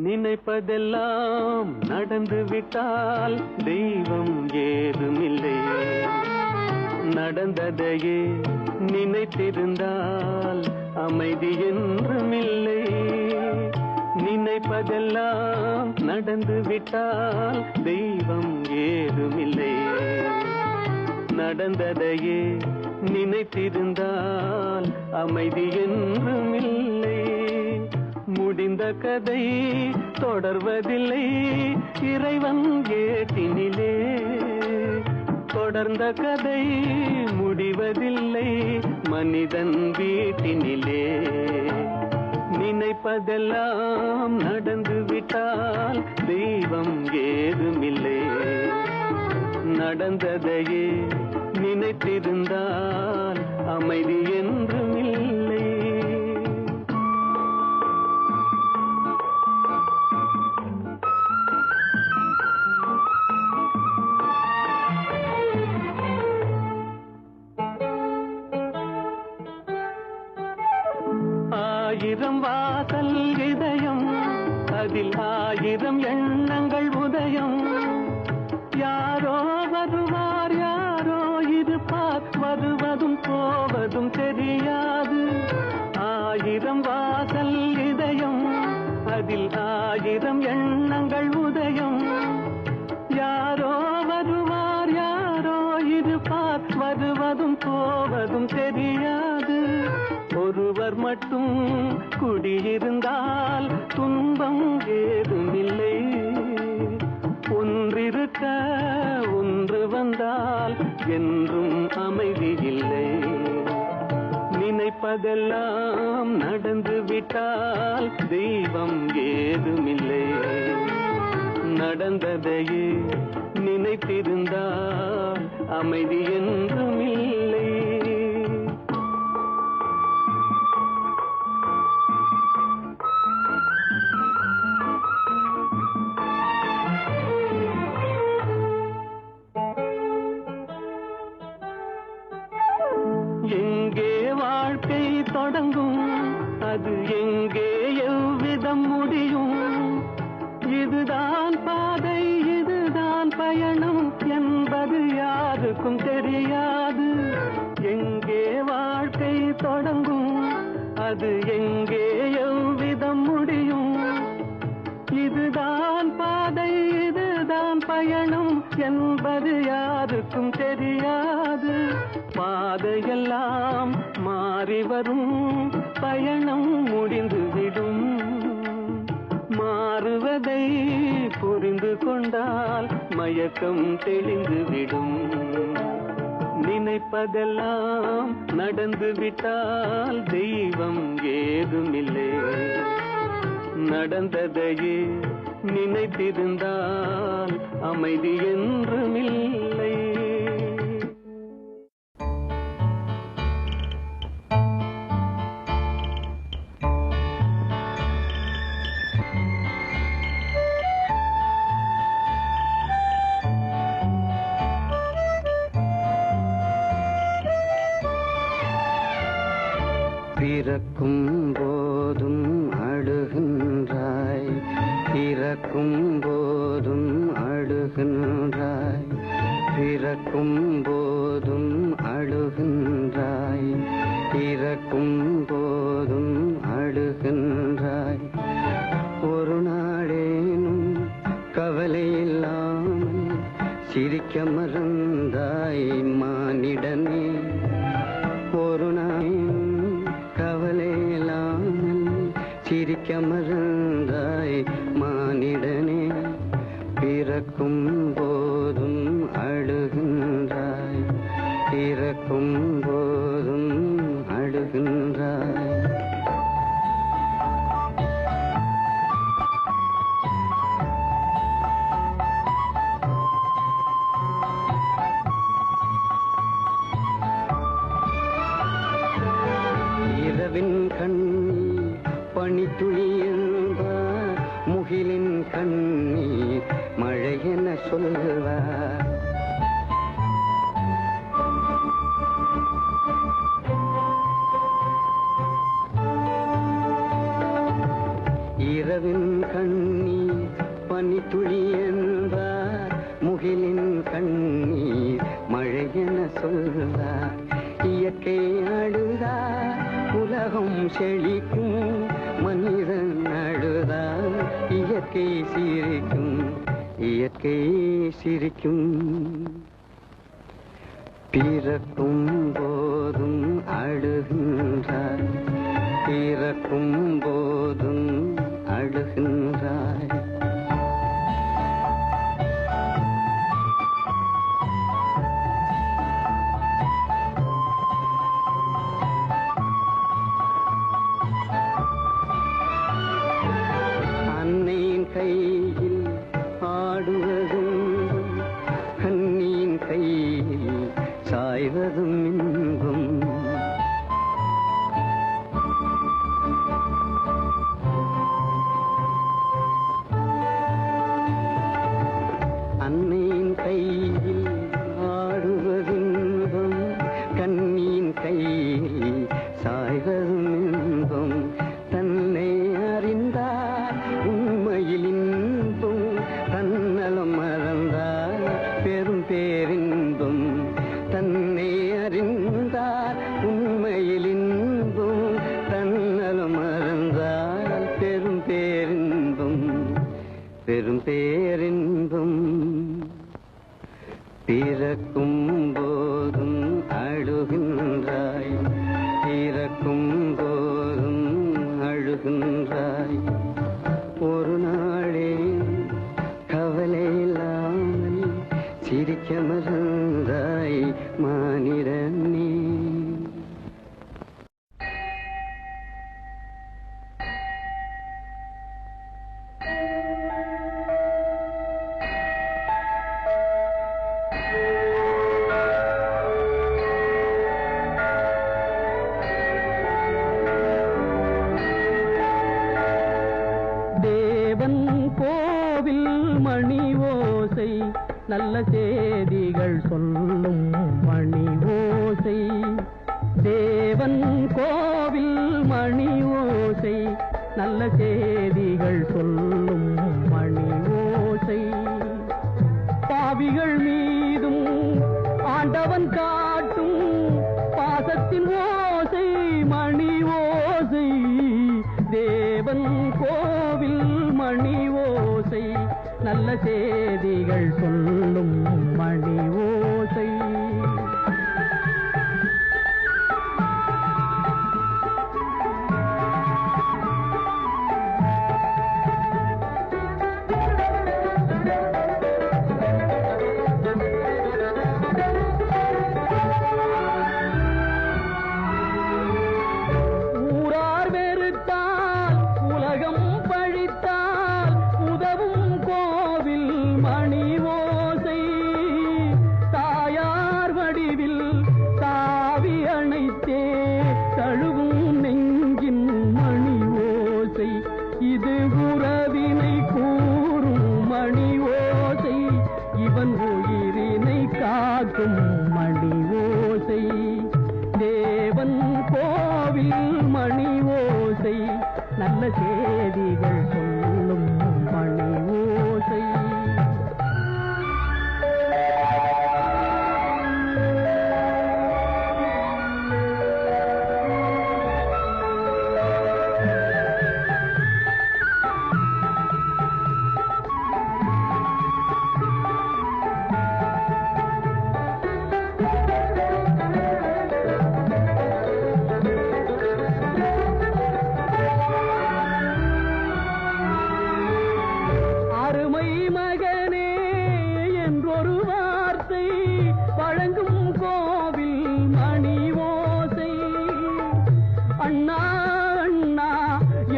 நினைப்பதெல்லாம் நடந்து விட்டால் தெய்வம் ஏதுமில்லை. நடந்ததையே நினைத்திருந்தால் அமைதி என்றுமில்லை. நினைப்பதெல்லாம் நடந்து விட்டால் தெய்வம் ஏதுமில்லை. நடந்ததையே நினைத்திருந்தால் அமைதி என்றுமில்லை. முடிந்த கதை தொடர்வதில்லை இறைவன் ஏட்டினிலே. தொடர்ந்த கதை முடிவதில்லை மனிதன் வீட்டினிலே. நினைப்பதெல்லாம் நடந்து விட்டால் தெய்வம் ஏதுமில்லை. நடந்ததையே நினைத்திருந்தால் அமைதி என்றுமில்லை. ஆயிரம் வாசல் இதயம், அதில் ஆயிரம் எண்ணங்கள் உதயம். யாரோ வருவார் யாரோ இருப்பார், வருவதும் போவதும் தெரியாது. ஆயிரம் வாசல் இதயம், அதில் ஆயிரம் எண்ணங்கள் உதயம். யாரோ வருவார் யாரோ இருப்பார், வருவதும் போவதும் தெரியாது. ஒருவர் மட்டும் குடியிருந்தால் துன்பம் ஏதுமில்லை. ஒன்றிருக்க ஒன்று வந்தால் என்றும் அமைதி இல்லை. நினைப்பதெல்லாம் நடந்து விட்டால் தெய்வம் ஏதுமில்லை. நடந்ததையே நினைத்திருந்தால் அமைதி என்றுமில்லை. எங்கே வாழ்க்கை தொடங்கும், அது எங்கே எவ்விதம் முடியும்? இதுதான் பாதை இதுதான் பயணம் என்பது யாருக்கும் தெரியாது. எங்கே வாழ்க்கை தொடங்கும், அது எங்கே எவ்விதம் முடியும்? இதுதான் பாதை இதுதான் பயணம் என்பது யாருக்கும் தெரியாது. பாதையெல்லாம் மாறி வரும், பயணம் முடிந்துவிடும். மாறுவதை புரிந்து கொண்டால் மயக்கம் தெளிந்துவிடும். நினைப்பதெல்லாம் நடந்து விட்டால் தெய்வம் ஏதுமில்லை. நடந்ததையே நினைத்திருந்தால் அமைதி என்றுமில்லை. பிறக்கும் போதும் அழுகின்றாய், பிறக்கும் போதும் அழுகின்றாய். பிறக்கும் போதும் அழுகின்றாய், பிறக்கும் போதும் அழுகின்றாய். ஒரு நாளேனும் கவலை இல்லாமல் சிரிக்க மறந்தாய் மானிடனே. ஒரு நாளும் கவலை இல்லாமல் சிரிக்க மறந்தாய் மானிடனே. பிறக்கும் போதும் அழுகின்றாய், பிறக்கும் போதும் அழுகின்றாய். இரவின் கண்ணீர் பனித்துளி என்பார், முகிலின் கண்ணீர் மழை என சொல்வார். இரவின் கண் கண்ணீர் பனித்துளி என்றார் முகிலின் கண்ணீர் மழை என சொல்வார் இயற்கை அழுதார் உலகம் செழிக்கும் மனிதன் அழுதார் இயற்கை சிரிக்கும் இயற்கை சிரிக்கும் பிறக்கும் போதும் அழுகின்றாய் பிறக்கும் போதும் அழுகின்றாய் அன்னையின் கையில் ஆடுவதும் கண்ணியின் கையில் சாய்வதும் இன்பம் அன்னையின் கையில் ஆடுவதின்பம் கண்ணியின் கையில் சாய்வதும் இன்பம் தன்னை அறிந்தார் உண்மையில் இன்பம் தன்னலம் மறந்தார் பெரும் பேரின்பம் தன்னை அறிந்தார் உண்மையில் இன்பம் தன்னலம் மறந்தார் பெரும் பேரின்பம் பெரும் பேரின்பம் பிறக்கும் போதும் அழுகின்றாய் பிறக்கும் போதும் அழுகின்றாய் ஒரு நாளே கவலை இல்லாமல் சிரிக்க மறந்தாய் மானிடனே தேவன் கோவில் மணி ஓசை நல்ல செய்திகள் சொல்லும் மணி ஓசை தேவன் கோவில் மணி ஓசை நல்ல செய்திகள் சொல்லும் மணி ஓசை பாவிகள் மீதும் ஆண்டவன் காட்டும் பாசத்தின் ஓசை மணி ஓசை தேவன் கோவில் மணி ஓசை நல்ல செய்திகள் சொல்லும் மணி ஓசை ஊரார் வெறுத்தால் உலகம் பழித்தால் உதவும் கோவில் மணி ஓசை தாயார் வடிவில் தாவி அணைத்தே தழுவும் நெஞ்சின் மணி ஓசை இது உறவினை கூறும் மணி ஓசை இவன் உயிரினை காக்கும் மணி ஓசை தேவன் கோவில் மணி ஓசை நல்ல செய்திகள் சொல்லும் மணி ஓசை அருமை மகனே என்றொரு வார்த்தை வழங்கும் கோவில் மணி ஓசை அண்ணா அண்ணா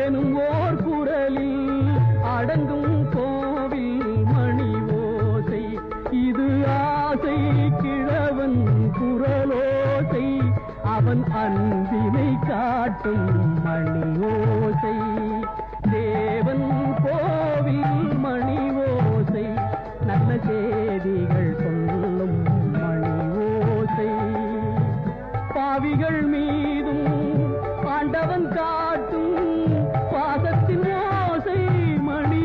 எனும் ஓர் குரலில் அடங்கும் கோவில் மணி ஓசை இது ஆசை கிழவன் குரலோசை அவன் அன்பினை காட்டும் மணி ஓசை தேவன் கோவில் மணி ஓசை நல்ல செய்திகள் சொல்லும் மணி ஓசை பாவிகள் மீதும் ஆண்டவன் காட்டும் பாசத்தின் ஓசை மணி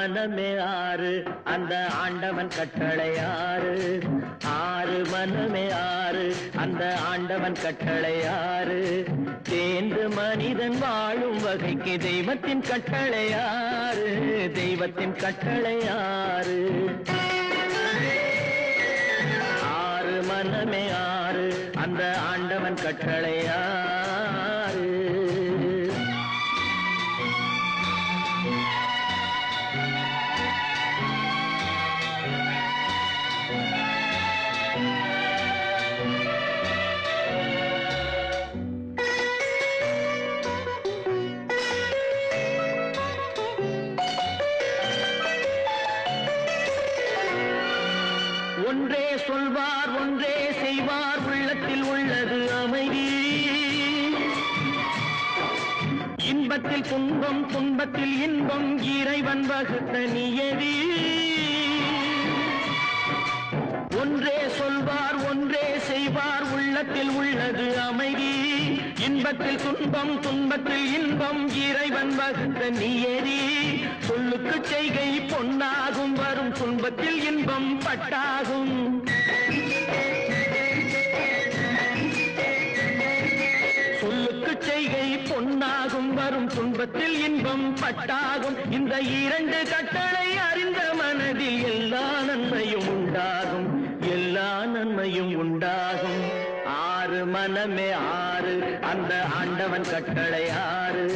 மனமே ஆறு அந்த ஆண்டவன் கட்டளை ஆறு ஆறு மனமே ஆறு அந்த ஆண்டவன் கட்டளை ஆறு தேர்ந்து மனிதன் வாழும் வகைக்கு தெய்வத்தின் கட்டளை ஆறு தெய்வத்தின் கட்டளை ஆறு ஆறு மனமே ஆறு அந்த ஆண்டவன் கட்டளை ஆறு ஒன்றே சொல்வார் ஒன்றே செய்வார் உள்ளத்தில் உள்ளது அமைதி இன்பத்தில் துன்பம் துன்பத்தில் இன்பம் இறைவன் வகுத்த நியதி ஒன்றே சொல்வார் ஒன்றே செய்வார் உள்ளத்தில் உள்ளது அமைதி இன்பத்தில் துன்பம் துன்பத்தில் இன்பம் இறைவன் வகுத்த நியதி சொல்லுக்கு செய்கை பொன்னாகும் வரும் துன்பத்தில் இன்பம் பட்டாகும் சொல்லுக்கு செய்கை பொன்னாகும் வரும் துன்பத்தில் இன்பம் பட்டாகும் இந்த இரண்டு கட்டளை அறிந்த மனதில் எல்லா நன்மையும் உண்டாகும் எல்லா நன்மையும் உண்டாகும் ஆறு மனமே ஆறு அந்த ஆண்டவன் கட்டளை ஆறு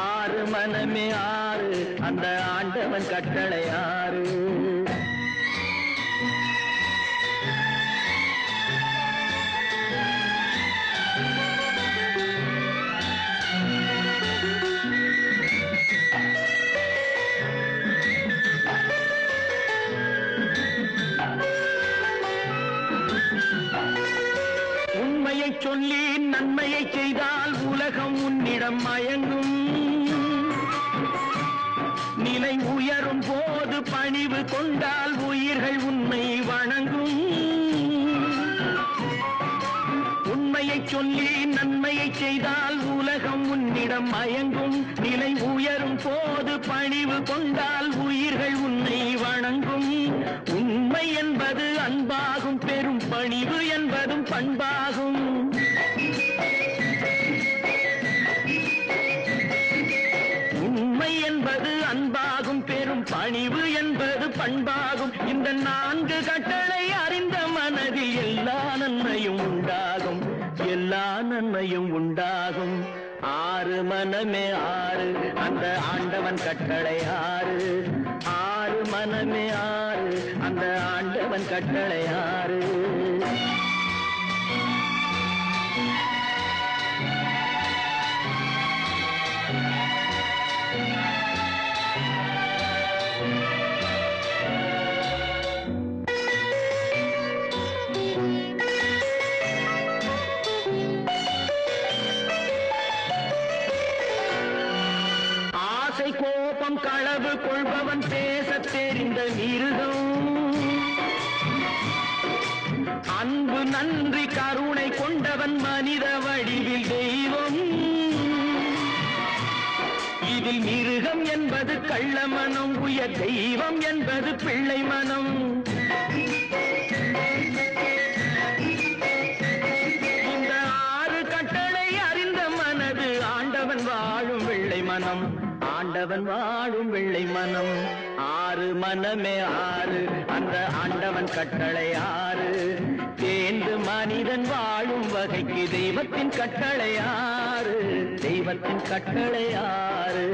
ஆறு மனமே ஆறு அந்த ஆண்டவன் கட்டளை ஆறு உண்மையை சொல்லி நன்மையை செய்தால் உலகம் உன்னிடம் மயங்கும் நிலை உயரும் போது பணிவு கொண்டால் உயிர்கள் உன்னை வணங்கும் உண்மையை சொல்லி நன்மையை செய்தால் உலகம் உன்னிடம் மயங்கும் நிலை உயரும் போது பணிவு கொண்டால் உயிர்கள் உன்னை வணங்கும் உண்மை என்பது அன்பாகும் பெரும் பணிவு என்பதும் பண்பாகும் உண்மை என்பது அன்பாகும் பெரும் பணிவு என்பது பண்பாகும் இந்த நான்கு கட்டளை அறிந்த மனதில் எல்லா நன்மையும் உண்டாகும் எல்லா நன்மையும் உண்டாகும் ஆறு மனமே ஆறு அந்த ஆண்டவன் கட்டளை ஆறு ஆறு மனமே ஆறு அந்த ஆண்டவன் கட்டளை ஆறு கோபம் களவு கொள்பவன் பேச தெரிந்த மிருகம் அன்பு நன்றி கருணை கொண்டவன் மனித வடிவில் தெய்வம் இதில் மிருகம் என்பது கள்ள மனம் உயர் தெய்வம் என்பது பிள்ளை மனம் இந்த ஆறு கட்டளை அறிந்த மனது ஆண்டவன் வாழும் வெள்ளை மனம் ஆண்டவன் வாழும் வெள்ளை மனம் ஆறு மனமே ஆறு அந்த ஆண்டவன் கட்டளை ஆறு தேர்ந்து மனிதன் வாழும் வகைக்கு தெய்வத்தின் கட்டளை ஆறு தெய்வத்தின் கட்டளை ஆறு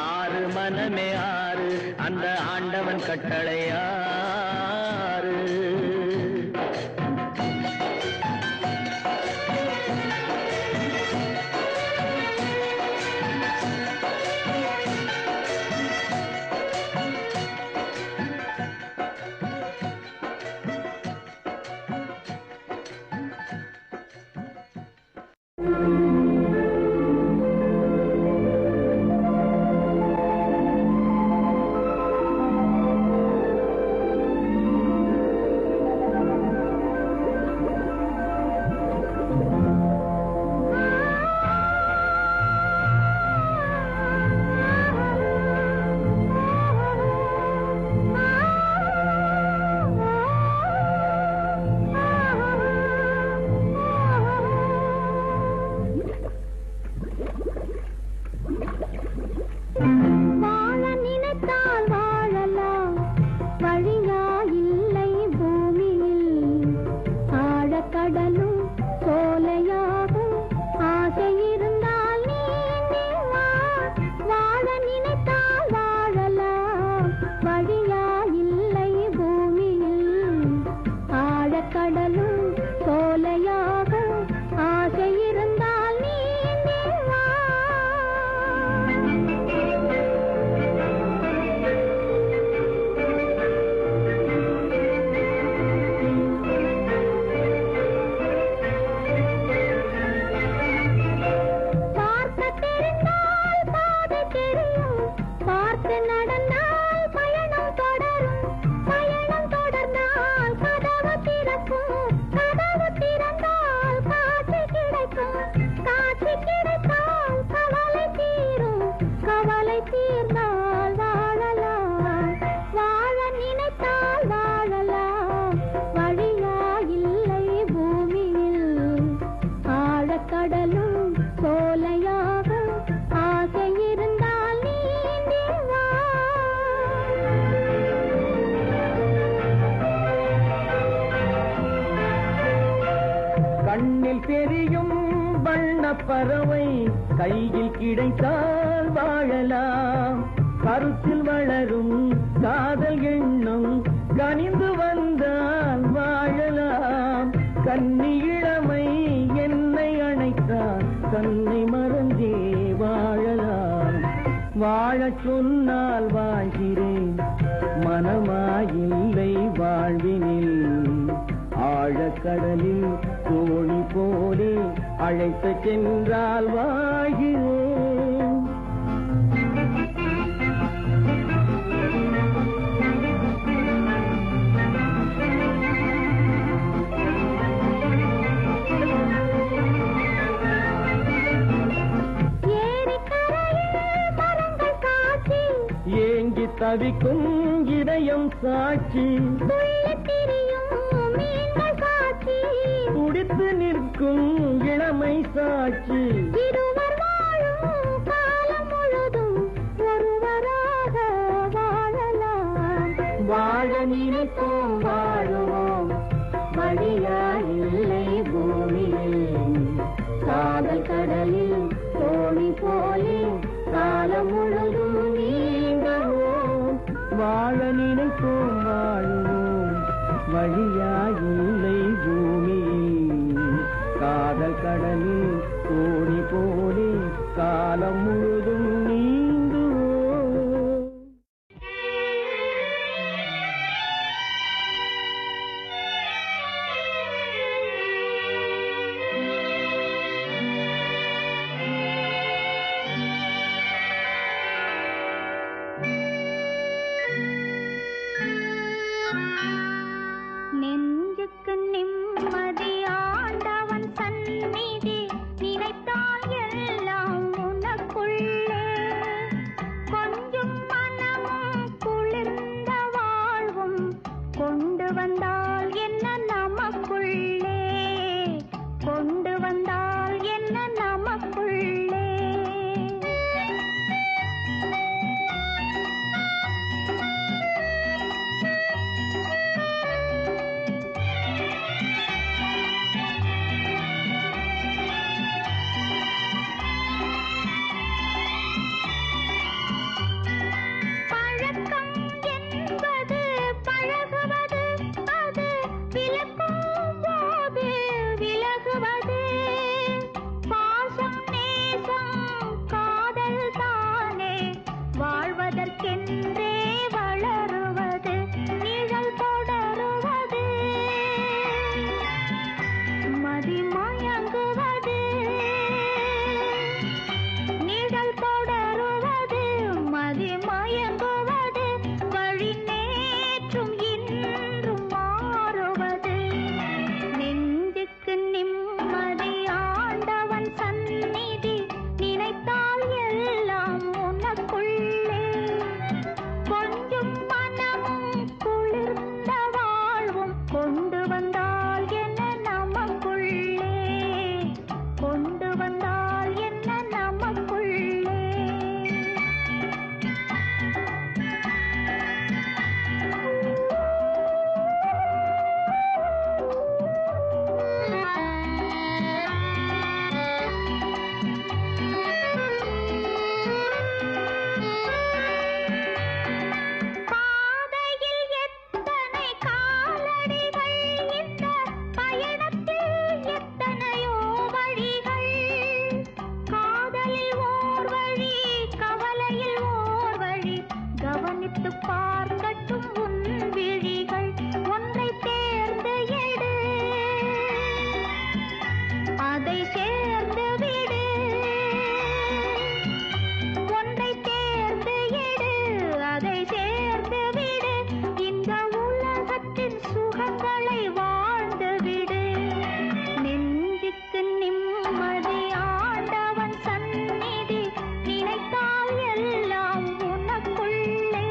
ஆறு மனமே ஆறு அந்த ஆண்டவன் கட்டளை ஆறு பறவை கையில் கிடைத்தால் வாழலாம். கருத்தில் வளரும் காதல் எண்ணம் கனிந்து வந்தால் வாழலாம். கன்னி இளமை என்னை அணைத்தால் தன்னை மறந்தே வாழலாம். வாழச் சொன்னால் வாழ்கிறேன், மனமாயில்லை வாழ்வினில். ஆழக்கடலில் தோணி போலே அழைத்து சென்றால் வாழ்கிறேன். ஏங்கி தவிக்கும் இதயம் சாட்சி, துடித்து நிற்கும் இளமை சாட்சி. இருவர் வாழும் காலம் முழுதும் ஒருவராக வாழலாம். வாழ நினைப்போம் வாழுவோம், வழியாயில்லை பூமியில். காதல் கடலில் தோணி போலே காலம் முழுதும் நீங்குவோம். வாழ நினைப்போம் வாழுவோம், வழியாயில்லை பூமியில். காதல் கடலில் தோணி போலே காலம் முழுதும் நீங்குவோம். நெஞ்சுக்கு நிம்மதி ஆண்டவன் சந்நிதி, நினைத்தால் எல்லாம் உனக்குள்ளே. கொஞ்சம் மனமும் குளிர்ந்த வாழ்வும் கொண்டு வந்தால் என்ன நமக்குள்ளே, கொண்டு வந்தால் என்ன நமக்குள்ளே. பழக்கம் என்பது பழகுவது, அது விலக்கும் போது விலகுவது. பாசம் நேசம் காதல் தானே வாழ்வதற்கென்றே வளருவது, நிழல் தொடருவது, மதி மயங்குவது. நிழல் தொடருவது, மதி மயங்குவது, வழி நேற்றும் இன்றும் மாறுவது. நெஞ்சுக்கு நிம்மதி ஆண்டவன் சந்நிதி, நினைத்தால் எல்லாம் உனக்குள்ளே. கொஞ்சம் மனமும் குளிர்ந்த வாழ்வும் கொண்டு வந்தால் என்ன நமக்குள்ளே, கொண்டு வந்தால் என்ன நமக்குள்ளே. பாதையில் எத்தனை காலடிகள், இந்த பயணத்தில் எத்தனையோ வழிகள். காதலில் ஓர் வழி, கவலையில் ஓர் வழி, கவனித்து பார்க்கட்டும் உன் விழிகள். ஒன்றை தேர்ந்து எடு, அதை சேர்ந்து விடு. ஒன்றை தேர்ந்து எடு, அதை சேர்ந்து விடு. இந்த உலகத்தின் சுகங்களை வாழ்ந்து விடு. நெஞ்சுக்கு நிம்மதி ஆண்டவன் சந்நிதி, நினைத்தால் எல்லாம் உனக்குள்ளே.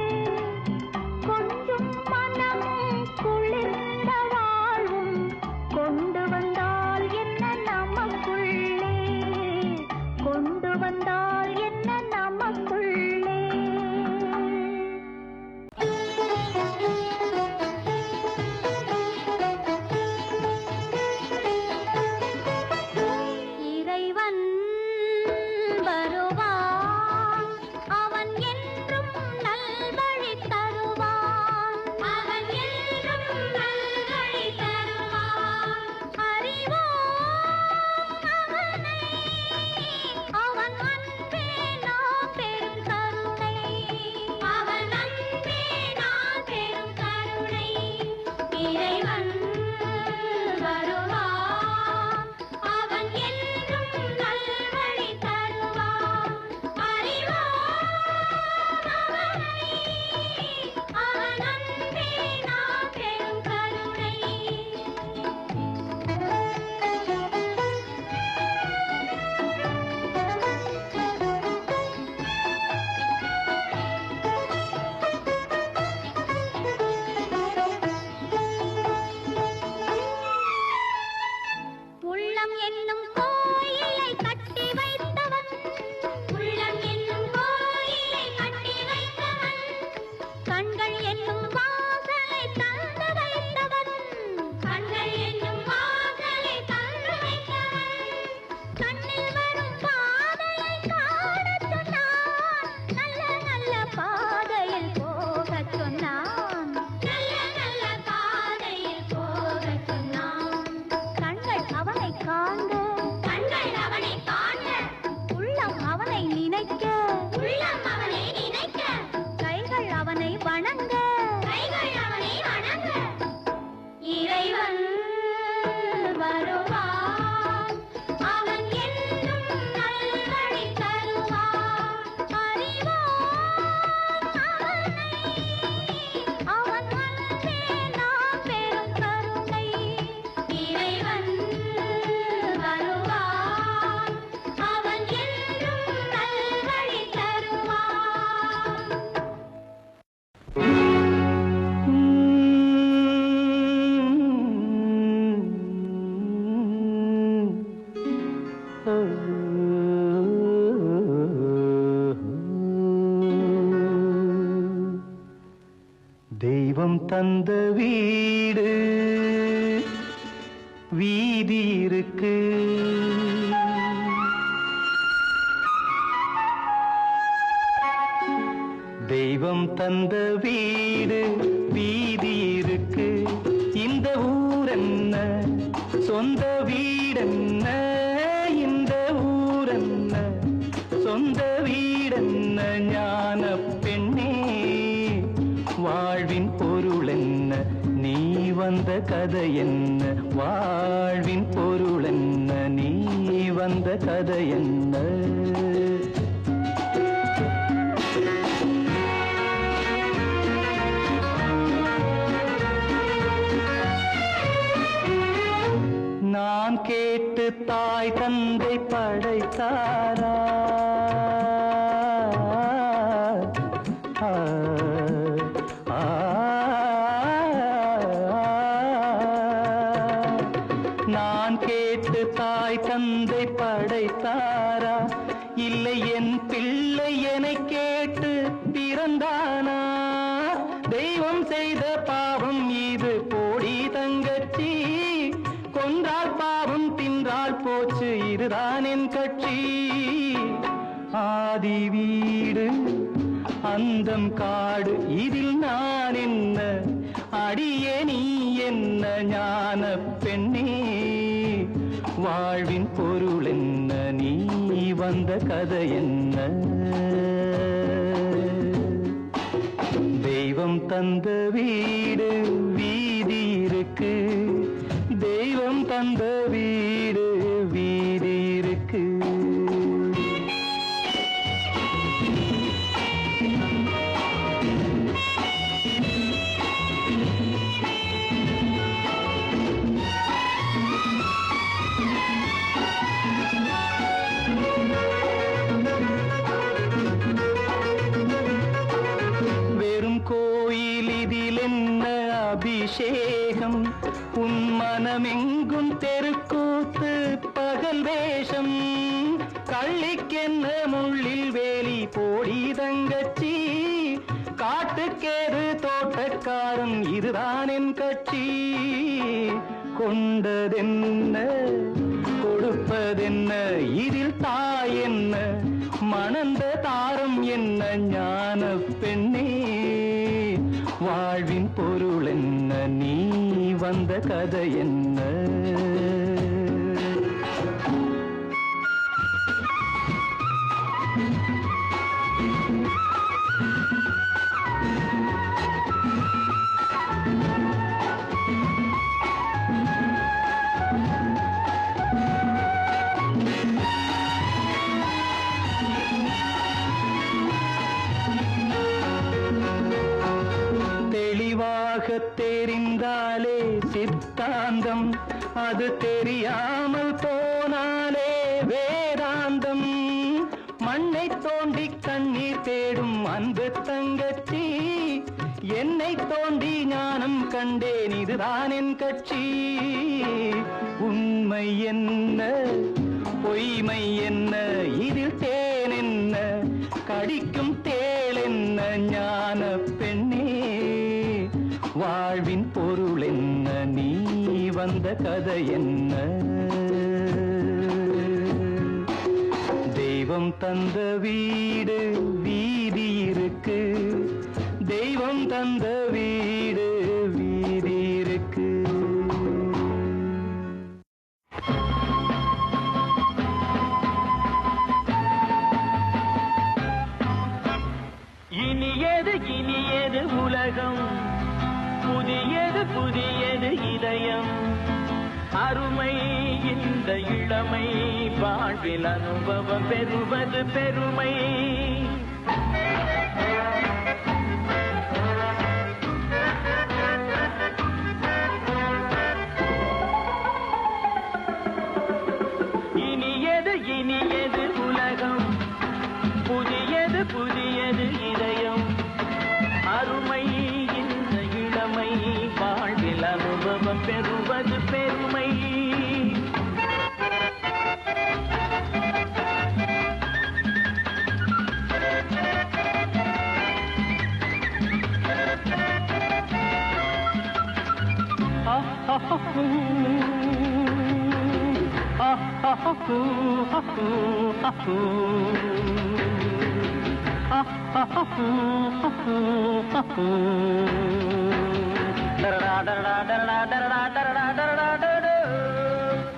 தெய்வம் தந்த வீடு வீதி இருக்கு, தெய்வம் தந்த வீடு வீதி இருக்கு. இந்த ஊர் என்ன சொந்த வீடென்ன, இந்த ஊர் என்ன சொந்த வீடென்ன, ஞான பெண்ணே வாழ்வின் பொருள் என்ன, நீ வந்த கதை என்ன, வாழ்வின் பொருள் என்ன, நீ வந்த கதை என்ன. நான் கேட்டு தாய் தந்தை படைத்தாரா, நான் கேட்டு தாய் தந்தை படைத்தாரா, இல்லை என் பிள்ளை என்னை கேட்டு பிறந்தானா. தெய்வம் செய்த பாவம் இது போடி தங்கச்சி, கொன்றால் பாவம் தின்றால் போச்சு இதுதான் என் கட்சி. ஆதி வீடு அந்தம் காடு இதில் நான் என்ன, அடியே நீ என்ன ஞான பெண்ணே, வாழ்வின் பொருள் என்ன, நீ வந்த கதை என்ன. தெய்வம் தந்த வீடு வீதி இருக்கு, தெய்வம் தந்த வீடு வீதி இருக்கு. வெறும் கோயில் இதில் என்ன அபிஷேகம், உன் மனமெங்கும் தெருக்கூத்து பகல் வேஷம். கள்ளிக்கென்ன முள்ளில் வேலி போடி தங்கச்சி, காட்டுக்கேறு தோட்டக்காரன் இதுதான் என் கட்சி. கொண்டதென்ன கொடுப்பதென்ன, இதில் தாய் என்ன மணந்த தாரம் என்ன, ஞான பெண்ணே வாழ்வின் பொருள் என்ன, நீ வந்த கதை என்ன. தெரிந்தாலே சித்தாந்தம், அது தெரியாமல் போனாலே வேதாந்தம். மண்ணை தோண்டி கண்ணீர் தேடும் அன்பு தங்கச்சி, என்னை தோண்டி ஞானம் கண்டேன் இதுதான் என் கட்சி. உண்மை என்ன பொய்மை என்ன, இதில் தேன் என்ன கடிக்கும் தேள் என்ன, ஞான பெண்ணே வாழ்வின் பொருள் என்ன, நீ வந்த கதை என்ன. தெய்வம் தந்த வீடு வீதி இருக்கு, தெய்வம் தந்த வீடு வீதி இருக்கு. இனியது உலகம், புதியது புதியது இதயம், அருமை இந்த இளமை, வாழ்வில் அனுபவம் பெறுவது பெருமை. இனியது உலகம், புதியது புதியது இதயம், அருமை இந்த இளமை, வாழ்வில் அனுபவம் பெறுவது பெருமை.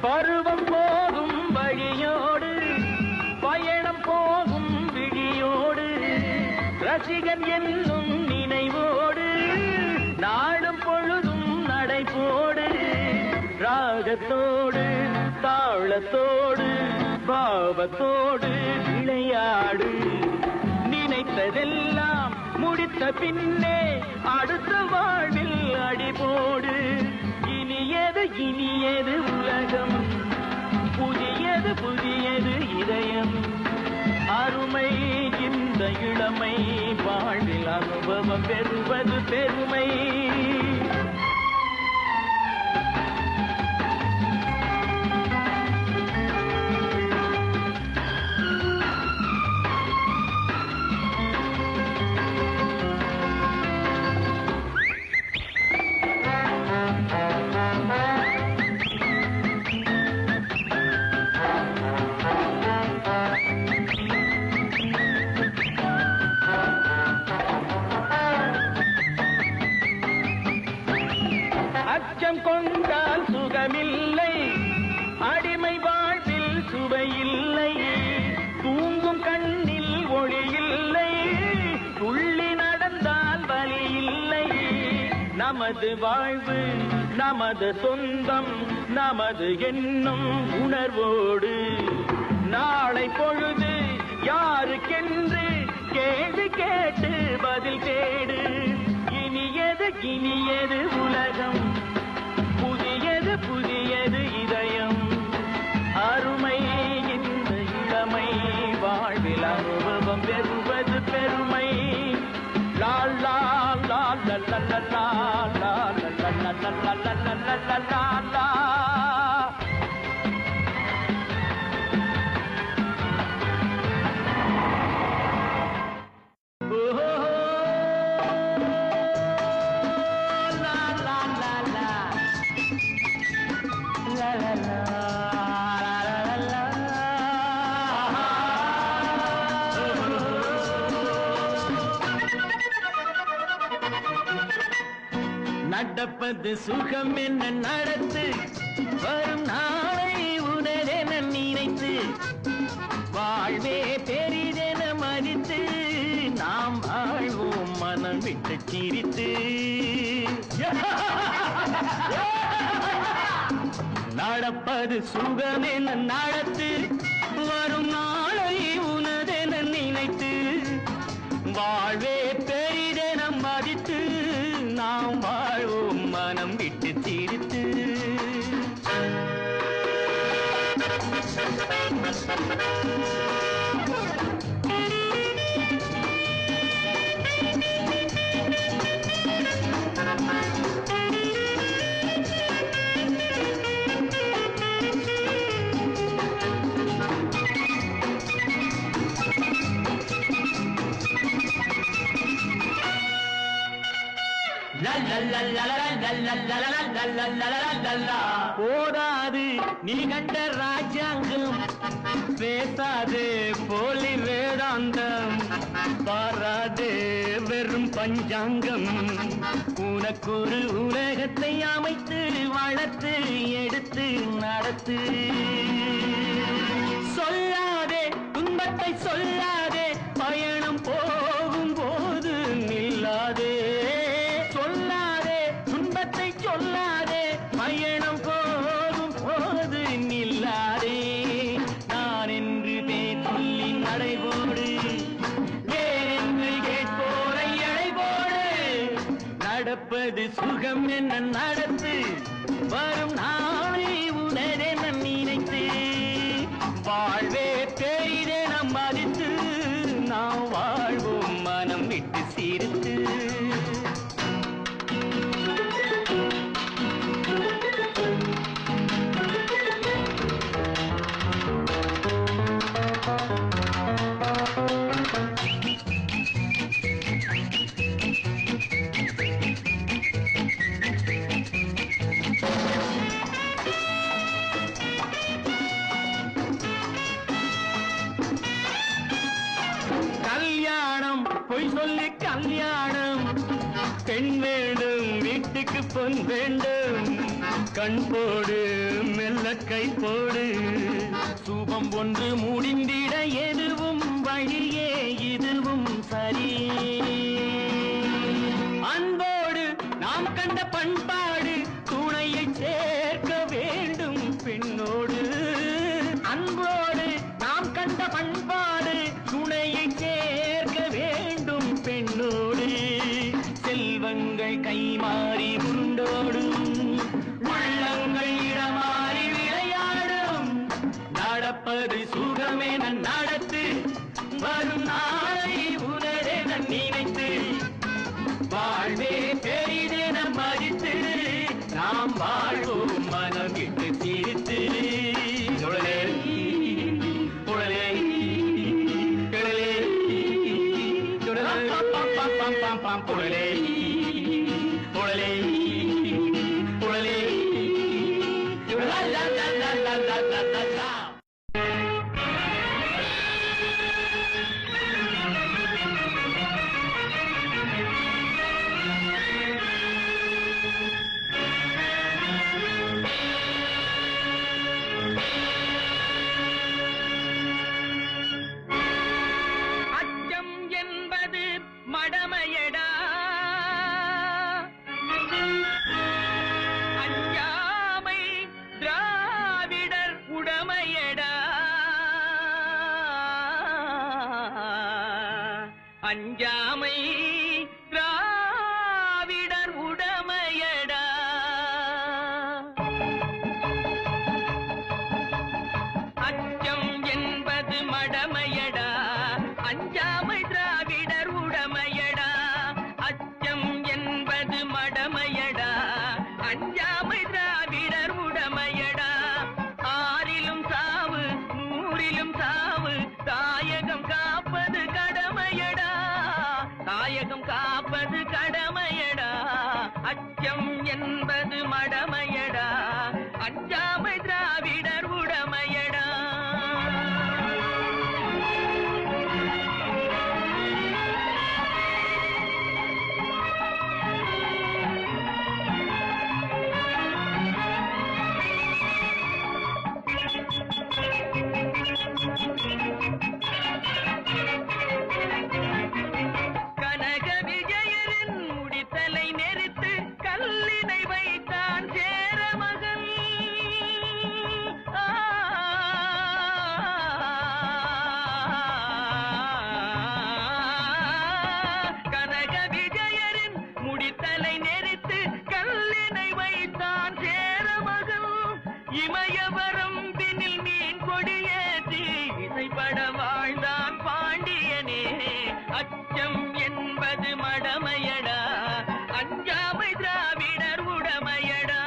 பருவம் போகும் வழியோடு பயணம் போகும் விழியோடு ரசிகன் என்னும் நினைவோடு நாடும் பொழுதும் நடைபோடு ராகத்தோடு தாளத்தோடு பாவத்தோடு விளையாடு நினைத்ததெல்லாம் முடித்த பின்னே அடுத்த வாழ்வில் அடிபோடு இனியது உலகம் புதியது புதியது இதயம் அருமை இந்த இளமை வாழ்வில் அனுபவம் பெறுவது பெருமை கொண்டால் சுகமில்லை அடிமை வாழ்வில் சுவையில்லை தூங்கும் கண்ணில் ஒளியில்லை துள்ளி நடந்தால் வலியில்லை நமது வாழ்வு நமது சொந்தம் நமது என்னும் உணர்வோடு நாளை பொழுது யாருக்கென்று கேள்வி கேட்டு பதில் தேடு இனியது உலகம் புதியது இதயம் அருமை இந்த இளமை வாழ்வில் அனுபவம் பெறுவது பெருமை லா லா லா லா லா லா லா லா லா லா லா நடப்பது சுகம் என்ன நடத்து வரும் நாளை உணரென நினைத்து வாழ்வே பெரிதென மதித்து நாம் வாழ்வோம் மனம் விட்டு சிரித்து நடப்பது சுகம் என்ன நடத்து வரும் நாளை உணரென நினைத்து வாழ்வே பெரிதென மதித்து நாம் வாழ்வோம் மனம் விட்டு சிரித்து போதாது நீ கண்ட ராஜாங்கம் பேசாது போலி வேதாந்தம் பாராது வெறும் பஞ்சாங்கம் உனக்கொரு உலகத்தை அமைத்து வளர்த்து எடுத்து நடத்து சொல்லாதே துன்பத்தை சொல்லாதே பயணம் போகும் போது நில்லாதே சொல்லாதே பயணம் போகும் போது நில்லாதே நான் என்று பேசி நடைபோடு வேறென்று கேட்போரை எடைபோடு நடப்பது சுகம் என்ன நடத்து வரும் நாளை உணரென நினைத்து வாழ்வே பெரிதென மதித்து நாம் வாழ்வோம் மனம் விட்டு சிரித்து பொய் சொல்லி கல்யாணம் பெண் வேண்டும் வீட்டுக்கு பொன் வேண்டும் கண் போடு மெல்ல கை போடு சூபம் ஒன்று முடிந்திட எதுவும் வழியே இதுவும் சரியே அன்போடு நாம் கண்ட பண்பாடு துணையை சேர்க்க வேண்டும் பெண்ணோடு அன்போடு நாம் கண்ட பண்பாடு துணையை சேர்க்க வேண்டும் பெண்ணோடு செல்வங்கள் கைமாறி உருண்டோடும் உள்ளங்கள் இடமாறி விளையாடும் நடப்பது சுகமென நடத்து வரும் நாளை உணரென நினைத்து வாழ்வே பெரிதென மதித்து நாம் வாழ்வோம் மனம் விட்டு சிரித்து உடலே உடலே கடலே உடலே உடலே உடலே அச்சம் என்பது மடமையடா அஞ்சாமை திராவிடர் உடமையடா அஞ்சாமை திராவிடர் உடமையடா அச்சம் என்பது மடமையடா அஞ்சாமை திராவிடர் உடமையடா அச்சம் என்பது மடமையடா அஞ்சாமை திராவிடர் உடமையடா ஆறிலும் சாவு நூறிலும் சாவு தாயகம் காப்பது கடமையடா தாயகம் காப்பது கடமையடா அச்சம் என்பது மடமையடா அஞ்சாமை திராவிடர் உடமையடா கனக விஜயனின் முடித்தலை நெரித்து கல்லினை வைத்தான் சேரமகன் கனக விஜயனின் முடித்தலை நெரித்து கல்லினை வைத்தான் சேரமகன் இமயவரம் பின்னில் மீன் கொடியேற்றி இசைப்பட வாழ்ந்தான் பாண்டியனே அச்சம் என்பது மடமையடா அஞ்சாமை திராவிடர் உடமையடா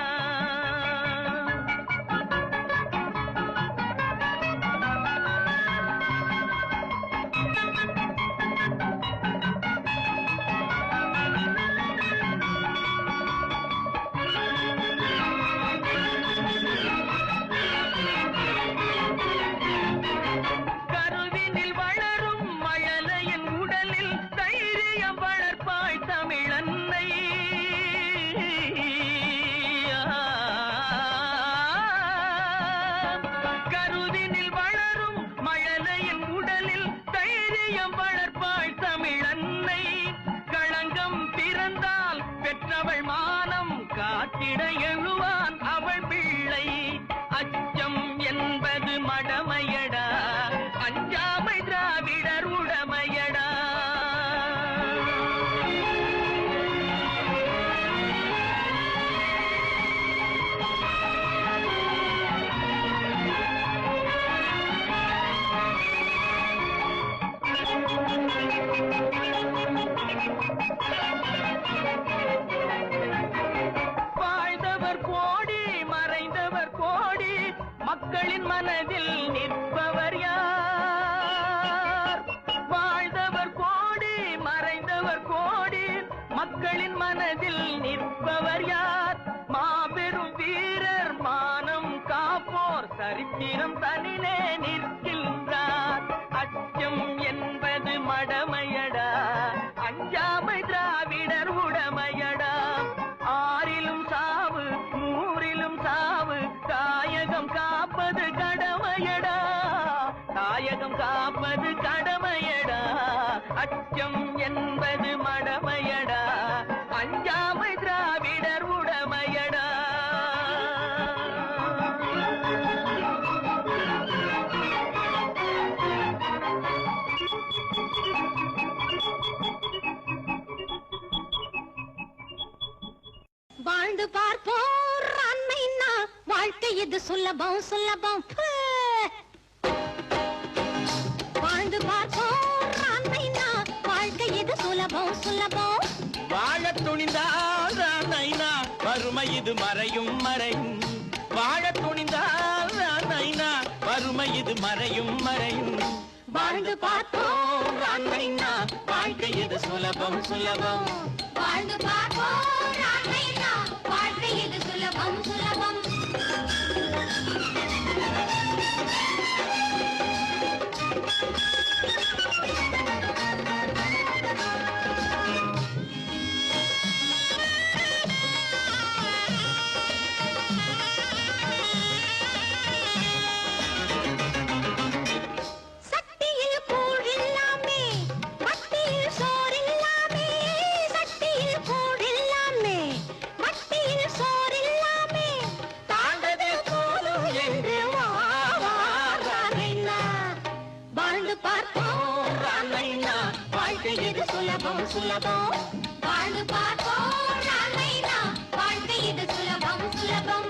கருவினில் வளரும் மழலையின் உடலில் தைரியம் வளர்ப்பாய் தமிழன்னை கருவினில் வளரும் மழலையின் உடலில் தைரியம் வளர்ப்பாய் தமிழன்னை களங்கம் பிறந்தால் பெற்றவள் மானம் காத்திட எழுவான் அவள் பிள்ளை அச்சம் என்பது மடமையடா அஞ்சாமை திராவிடர் உடமையடா வாழ்ந்தவர் கோடி மறைந்தவர் கோடி மக்களின் மனதில் நிற்பவர் யார் வாழ்ந்தவர் கோடி மறைந்தவர் கோடி மக்களின் மனதில் நிற்பவர் யார் மாபெரும் வீரர் மானம் காப்போர் சரித்திரம் தனிலே நிற்கின்றார் அச்சம் என்பது மடமையடா வாழ்ந்து பார்ப்போர் அன்னைன்னா வாழ்க்கை இது சுலபம் சுலபம். வாழ்ந்து பார்ப்போர் அன்னைன்னா வாழ்க்கை இது சுலபம் சுலபம். வாழ துணிந்தால் அன்னைனா வறுமை இது மறையும் மறையும். வாழ துணிந்தால் அன்னைனா வறுமை இது மறையும் மறையும். வாழ்ந்து பார்ப்போர் அன்னைனா வாழ்க்கை இது சுலபம் சுலபம். வாழ்ந்து பார்ப்போர் அன்னைன்னா வாழ்க்கை இது சுலபம் சுலபம். சட்டியில் கூழ் இல்லாமே மட்டியில் சோறு இல்லாமே. சட்டியில் கூழ் இல்லாமே மட்டியில் சோறு இல்லாமே. தாண்டது போதும் என்று வாராரைனா. வாழ்ந்து பார்ப்போர் அன்னைனா வாழ்க்கை இது சுலபம் சுலபம். வாழ்ந்து பார்ப்போர் அன்னைனா வாழ்க்கை இது சுலபம் சுலபம்.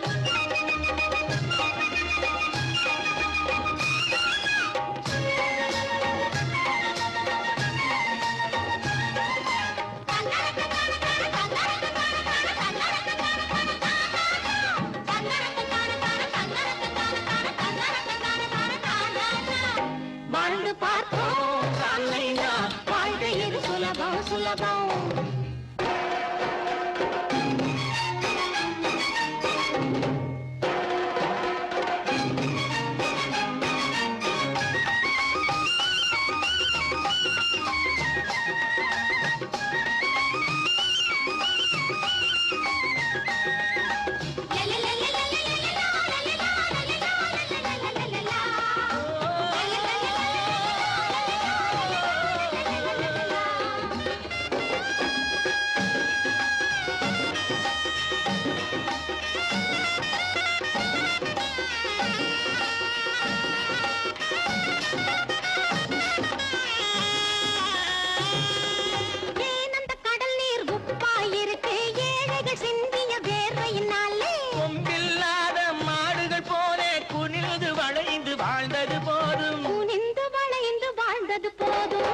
வாழ்ந்து பார்ப்போம் அன்னைனா வாழ்க்கை இது சுலபம் சுலபம். ஏன் அந்த கடல் நீர் உப்பாயிருக்கு ஏழைகள் சிந்திய வேர்வையினாலே. கொம்பில்லாத மாடுகள் போலே குனிந்து வளைந்து வாழ்ந்தது போதும். குனிந்து வளைந்து வாழ்ந்தது போதும்.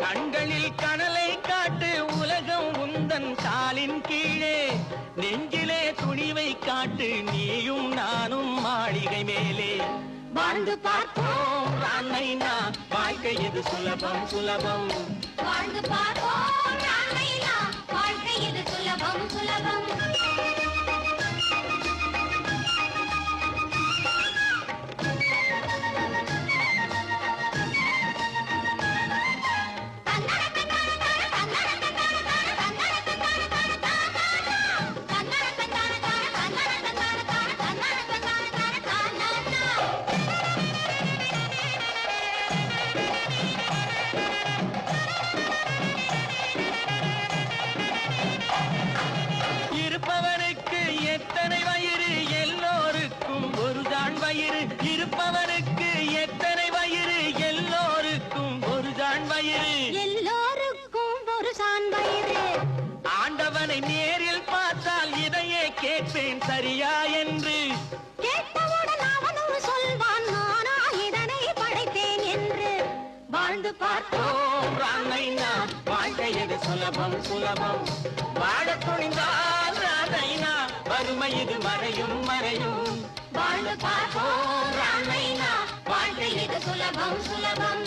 கண்களில் கனலை காட்டு உலகம் உந்தன் காலின் கீழே. நெஞ்சிலே துணிவை காட்டு நீயும் நானும் மாளிகை மேலே. வாழ்ந்து பார்ப்போம் அன்னைனா வாழ்க்கை இது சுலபம் சுலபம். வாழ்ந்து பார்ப்போம் அன்னைனா வாழ்க்கை இது சுலபம் சுலபம். இருப்பவனுக்கு எத்தனை வயிறு எல்லோருக்கும் ஒரு தான் வயிறு. இருப்பவனுக்கு எத்தனை வயிறு எல்லோருக்கும் ஒரு தான் வயிறு. எல்லோருக்கும் ஒரு சான் வயிறு. ஆண்டவனை நேரில் பார்த்தால் இதையே கேட்பேன் சரியா என்று. கேட்டவுடன் அவனும் சொல்வான் நானா இதனை படைத்தேன் என்று. வாழ்ந்து பார்ப்போம் அன்னைனா வாழ்க்கை இது சுலபம் சுலபம். வாழ துணிந்தால் அன்னைனா வறுமை இது மறையும் மறையும். வாழ்ந்து பார்ப்போம் அன்னைனா வாழ்க்கை இது சுலபம் சுலபம்.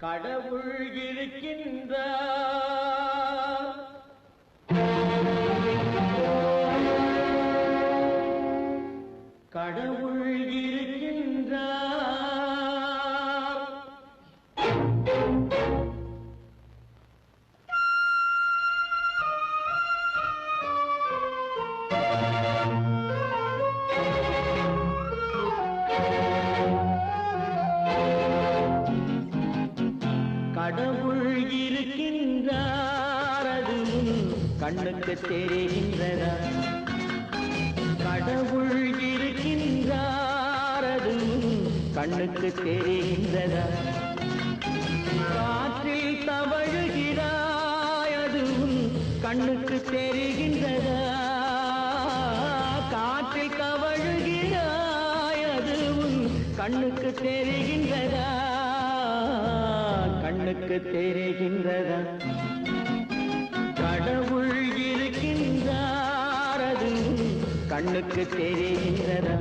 கடவுள் இருக்கின்றார். கடவுள் இருக்கின்றார். கடவுள் இருக்கின்றார். கண்ணுக்கு தெரிகின்றதா கடவுள் இருக்கின்றார் அதுவும் கண்ணுக்கு தெரிகின்றதா காற்றில் தவழுகிறாய் அதுவும் கண்ணுக்கு தெரிகின்றதா காற்றில் தவழுகிறாய் அதுவும் கண்ணுக்கு தெரிகின்றதா கண்ணுக்கு தெரிகின்றதா கடவுள் இருக்கின்றார் அதுவும் கண்ணுக்கு தெரிகின்றதா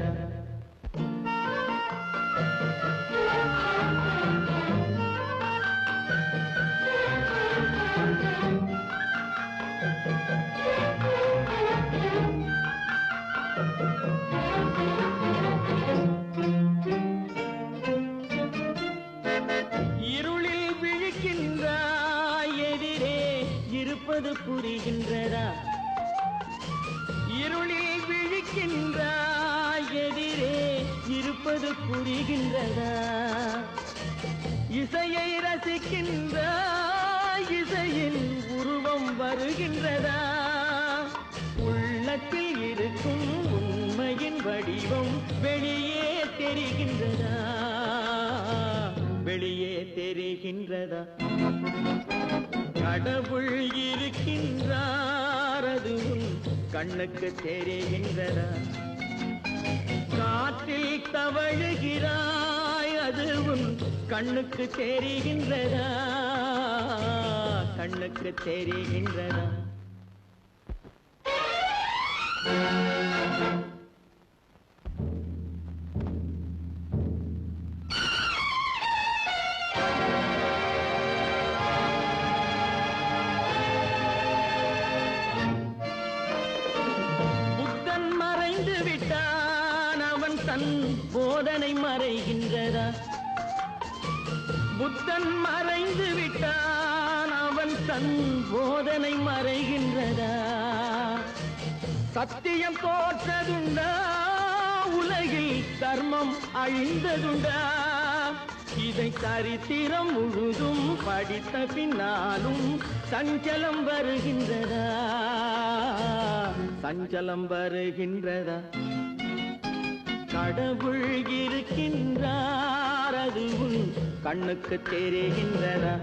இருளில் விழிக்கின்றாய் எதிரே இருப்பது புரிகின்றதா இருளில் விழிக்கின்றாய் எதிரே இருப்பது புரிகின்றதா இசையை ரசிக்கின்றாய் இசையின் உருவம் வருகின்றதா உள்ளத்தில் இருக்கும் உண்மையின் வடிவம் வெளியே தெரிகின்றதா வெளியே தெரிகின்றதா கடவுள் இருக்கின்றார் அதுவும் கண்ணுக்கு தெரிகின்றதா காற்றில் தவழுகிறாய் அதுவும் கண்ணுக்கு தெரிகின்றதா கண்ணுக்கு தெரிகின்றதா புத்தன் மறைந்து விட்டான் அவன் தன் போதனை மறைகின்றதா புத்தன் மறைந்து விட்டான் அவன் தன் போதனை மறைகின்றதா சத்தியம் தோற்றதுண்டா உலகில் தர்மம் அழிந்ததுண்டா இதை சரித்திரம் முழுதும் படித்த பின்னாலும் சஞ்சலம் வருகின்றதா சஞ்சலம் வருகின்றதா கடவுள் இருக்கின்றார் அதுவும் கண்ணுக்கு தெரிகின்றதா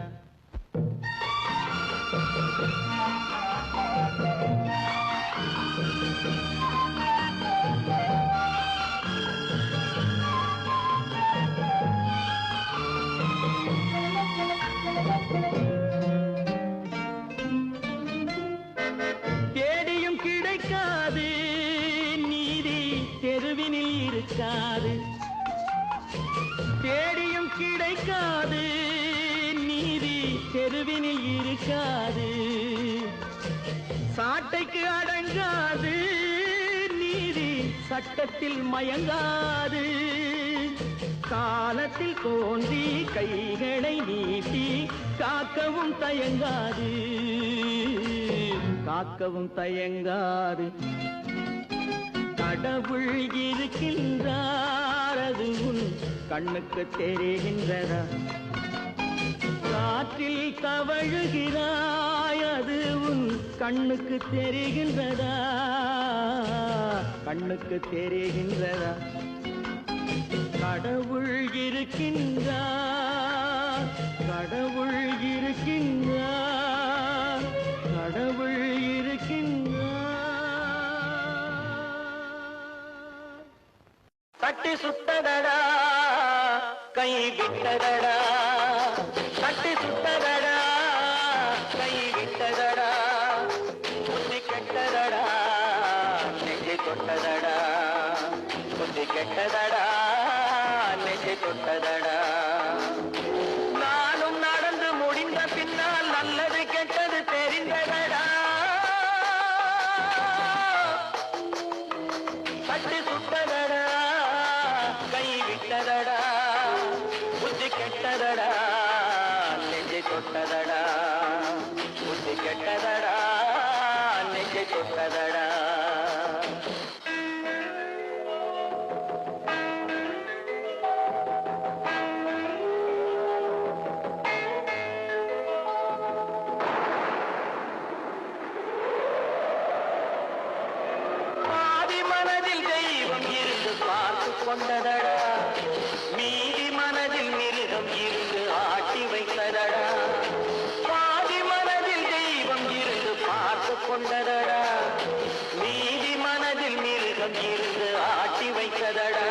தேடியும் கிடைக்காது நீதி தெருவினில் இருக்காது தேடியும் கிடைக்காது நீதி தெருவினில் இருக்காது சாட்டைக்கு அடங்காது நீதி சட்டத்தில் மயங்காது காலத்தில் தோன்றி கைகளை நீட்டி காக்கவும் தயங்காது காக்கவும் தயங்காது கடவுள் இருக்கின்றார் அதுவும் கண்ணுக்கு தெரிகின்றதா காற்றில் தவழுகிறாய் அதுவும் கண்ணுக்கு தெரிகின்றதா கண்ணுக்கு தெரிகின்றதா கடவுள் இருக்கின்றார் கடவுள் இருக்கின்றார் கடவுள் இருக்கின்றார் தட்டி சுட்டதடா கை விட்டதடா தட்டி சுட்டதடா கை விட்டதடா புத்தி கெட்டதடா நெஞ்சை தொட்டதடா புத்தி கெட்டதடா நெஞ்சை தொட்டதடா நானும் நடந்து முடிந்த பின்னால் நல்லது கெட்டது தெரிந்ததடா தட்டி சுட்டதடா கை விட்டதடா புத்தி கெட்டதடா நெஞ்சை தொட்டதடா புத்தி கெட்டதடா நெஞ்சை தொட்டதடா கொண்டதடா மீதி மனதில் மிருகம் இருந்து ஆட்டி வைத்ததடா பாதி மனதில் தெய்வம் இருந்து பார்த்து கொண்டதடா மீதி மனதில் மிருகம் இருந்து ஆட்டி வைத்ததடா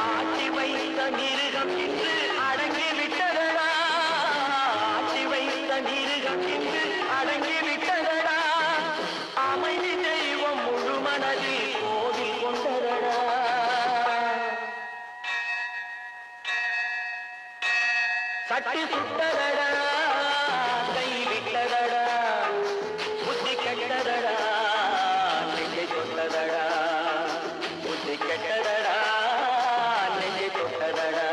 ஆட்டி வைத்த மிருகம் இன்று அடங்கி விட்டதடா ஆட்டி வைத்த மிருகம் இன்று அடங்கி விட்டதடா அமைதி தெய்வம் முழு மனதில் கோவில் கொண்டதடா சட்டி சுட்டதடா கை விட்டதடா புத்தி கெட்டதடா நெஞ்சை தொட்டதடா புத்தி கெட்டதடா நெஞ்சை தொட்டதடா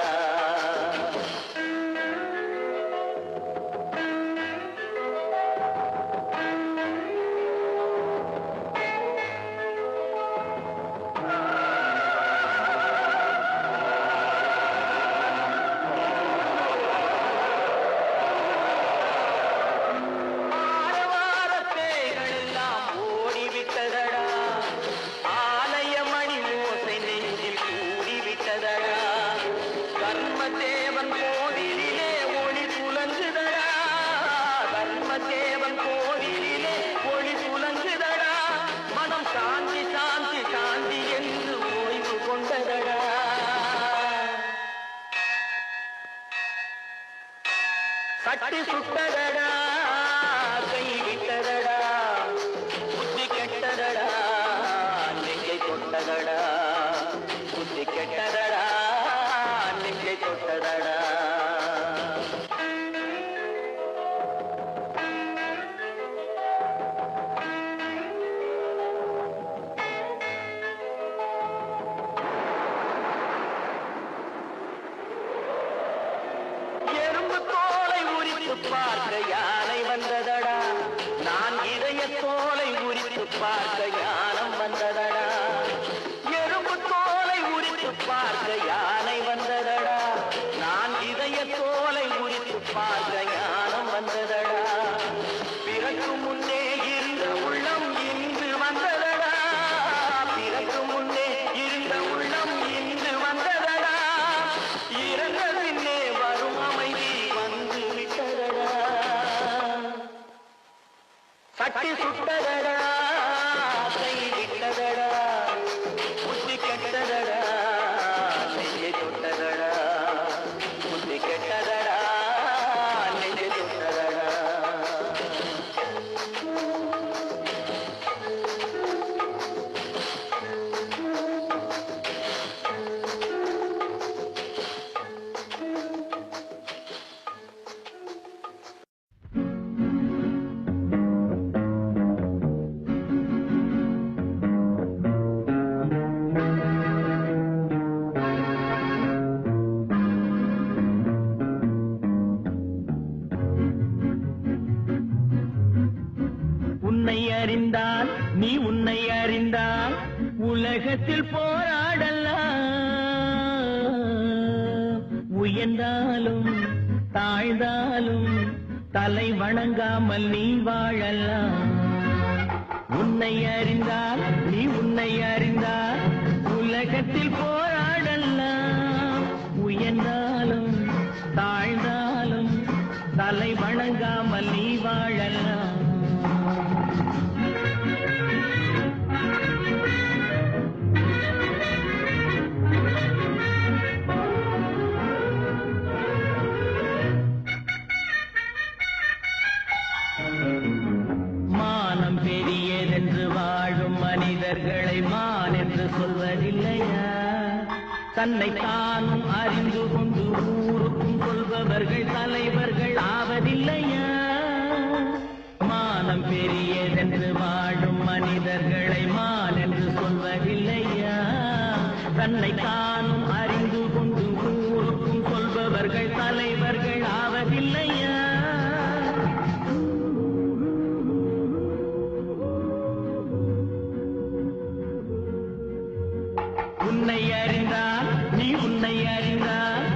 சட்டி சுட்டதடா கை விட்டதடா புத்தி கெட்டதடா நெஞ்சை தொட்டதடா புத்தி கெட்டதடா நெஞ்சை தொட்டதடா பார்க்க யானை வந்ததடா நான் இதய தோலை உரித்து பார்க்க ஞானம் வந்ததடா எறும்பு தோலை உரித்து பார்க்க யானை வந்ததடா நான் இதய தோலை உரித்து பார்க்க ஞானம் வந்ததடா பிறகு முன்னே இருந்த உள்ளம் இன்று வந்ததடா பிறகு முன்னே இருந்த உள்ளம் இன்று வந்ததடா இறந்த பின்னே வரும் அமைதி வந்து விட்டதடா சட்டி சுட்டதடா கை விட்டதடா புத்தி கெட்டதடா நெஞ்சை தொட்டதடா புத்தி கெட்டதடா நெஞ்சை தொட்டதடா உன்னை அறிந்தால் நீ உன்னை அறிந்தால் உலகத்தில் போராடலாம் உயர்ந்தாலும் தாழ்ந்தாலும் தலை வணங்காமல் நீ வாழலாம் உன்னை அறிந்தால் நீ உன்னை அறிந்தால் உலகத்தில் போராடலாம் உயர்ந்தாலும் தாழ்ந்தாலும் தலை வணங்காமல் நீ வாழலாம் மானம் பெரியதென்று வாழும் மனிதர்களை மான் என்று சொல்வதில்லையா தன்னை தானும் அறிந்து கொண்டு ஊருக்கும் சொல்பவர்கள் தலைவர்கள் ஆவதில்லையா மானம் பெரியதென்று வாழும் மனிதர்களை மான் என்று சொல்வதில்லையா தன்னை தானும் அறிந்து கொண்டு ஊருக்கும் சொல்பவர்கள் தலைவர்கள் ஆவதில்லையா உன்னை அறிந்தால் நீ உன்னை அறிந்தால்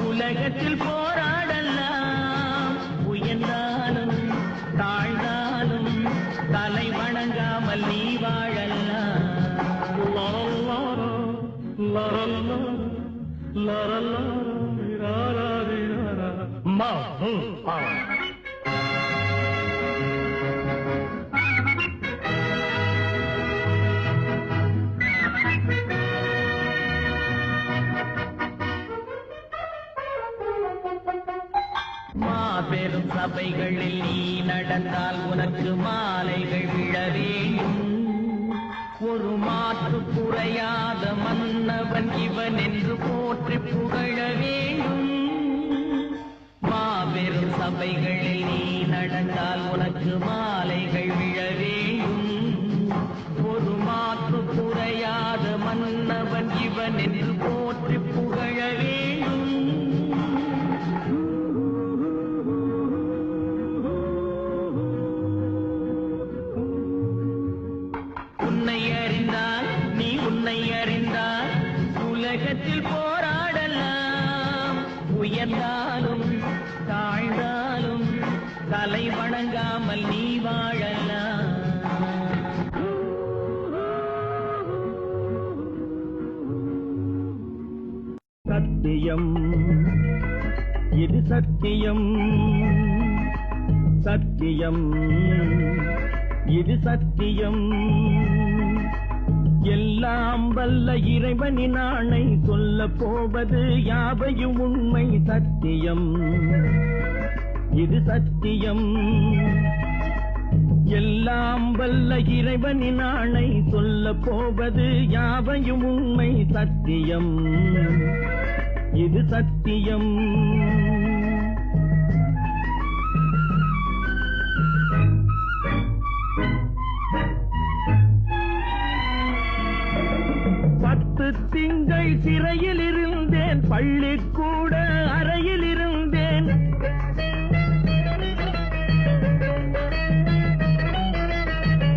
உலகத்தில் போராடலாம் உயர்ந்தாலும் தாழ்ந்தாலும் தலை வணங்காமல் நீ வாழலாம் மாபெரும் சபைகளில் நீ நடந்தால் உனக்கு மாலைகள் விழ வேண்டும். ஒரு மாற்று குறையாத மன்னவன் இவன் என்று போற்றி புகழ வேண்டும். மாபெரும் சபைகளில் நீ நடந்தால் உனக்கு மாலைகள் விழ வேண்டும். ஒரு மாற்று குறையாத மன்னவன் இவன் என்று போற்றி புகழ வேண்டும். உன்னை அறிந்தால் நீ உன்னை அறிந்தால் உலகத்தில் போராடலாம். உயர்ந்தாலும் தாழ்ந்தாலும் தலை வணங்காமல் நீ வாழலாம். சத்தியம் இது சத்தியம், சத்தியம் இது சத்தியம். எல்லாம் வல்ல இறைவனின் ஆணை சொல்ல போவது யாவையும் உண்மை. சத்தியம் இது சத்தியம். எல்லாம் வல்ல இறைவனின் ஆணை சொல்ல போவது யாவையும் உண்மை. சத்தியம் இது சத்தியம். திங்கள் சிறையில் இருந்தேன், பள்ளிக்கூட அறையில் இருந்தேன்.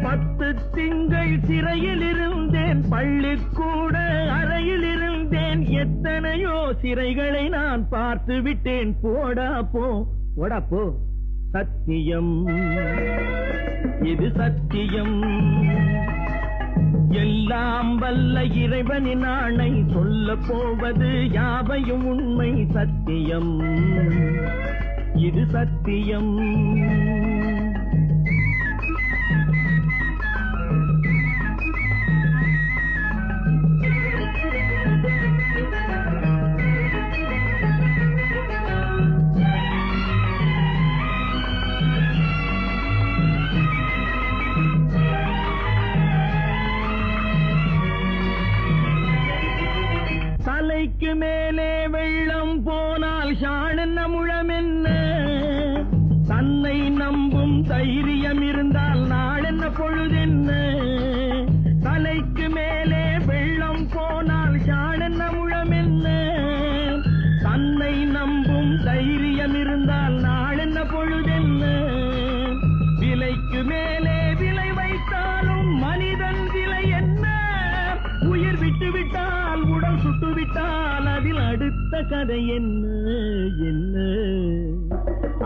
10 திங்கள் சிறையில் இருந்தேன், பள்ளிக்கூட அறையில் இருந்தேன். எத்தனையோ சிறைகளை நான் பார்த்து விட்டேன். போடா போ போடா போ. சத்தியம் இது சத்தியம். எல்லாம் வல்ல இறைவனின் ஆணை சொல்ல போவது யாவையும் உண்மை. சத்தியம் இது சத்தியம். தலைக்கு மேலே வெள்ளம் போனால் ஷாணென்ன முழம் என்ன? தன்னை நம்பும் தைரியம் இருந்தால் நாளென்ன பொழுதென்ன? தலைக்கு மேலே வெள்ளம் போனால் ஷாணென்ன முழம் என்ன? தன்னை நம்பும் தைரியம் இருந்தால் நாளென்ன பொழுதென்ன? விலைக்கு மேலே விலை வைத்தாலும் மனிதன் விலை என்ன? உயிர் விட்டுவிட்டால் உடல் சுட்டுவிட்டால் அதில் அடுத்த கதை என்ன? என்ன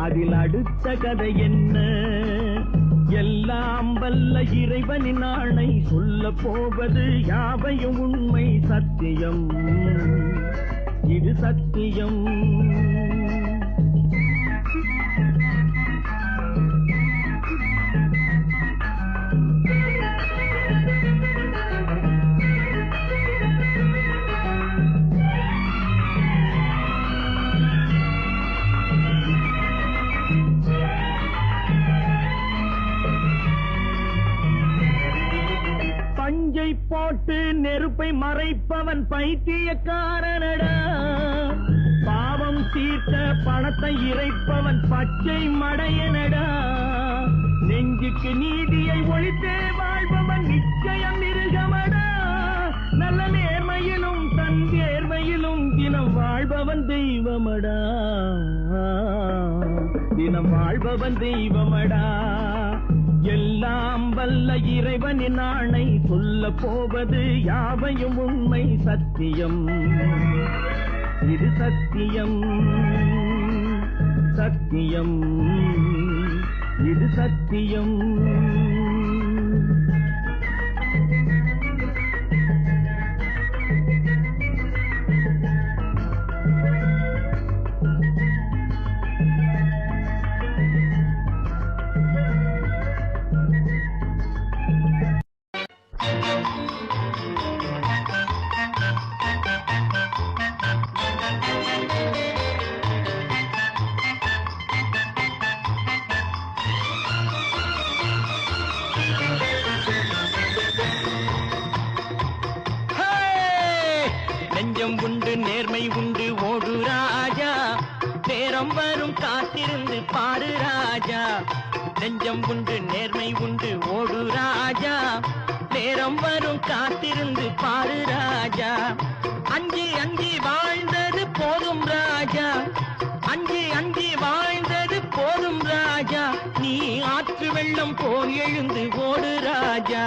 அதில் அடுத்த கதை என்ன? எல்லாம் வல்ல இறைவனின் ஆணை சொல்ல போவது யாவையும் உண்மை. சத்தியம் இது சத்தியம். பஞ்சை போட்டு நெருப்பை மறைப்பவன் பைத்தியக்காரனடா. பாவம் தீர்க்க பணத்தை இறைப்பவன் பச்சை மடையனடா. நெஞ்சுக்கு நீதியை ஒழித்தே வாழ்பவன் நிச்சயம் மிருகமடா. நல்ல நேர்மையிலும் தன் தேர்மையிலும் தினம் வாழ்பவன் தெய்வமடா. தினம் வாழ்பவன் தெய்வமடா. எல்லாம் வல்ல இறைவனின் ஆணை சொல்ல போவது யாவையும் உண்மை. சத்தியம் இது சத்தியம். சத்தியம் இது சத்தியம். நேரம் வரும் காத்திருந்து பாரு ராஜா, நெஞ்சம் உண்டு நேர்மை உண்டு ஓடு ராஜா. நேரம் வரும் காத்திருந்து பாரு ராஜா, அஞ்சி அஞ்சி வாழ்ந்தது போதும் ராஜா, அஞ்சி அஞ்சி வாழ்ந்தது போதும் ராஜா. நீ ஆற்று வெள்ளம் போல் எழுந்து ஓடு ராஜா.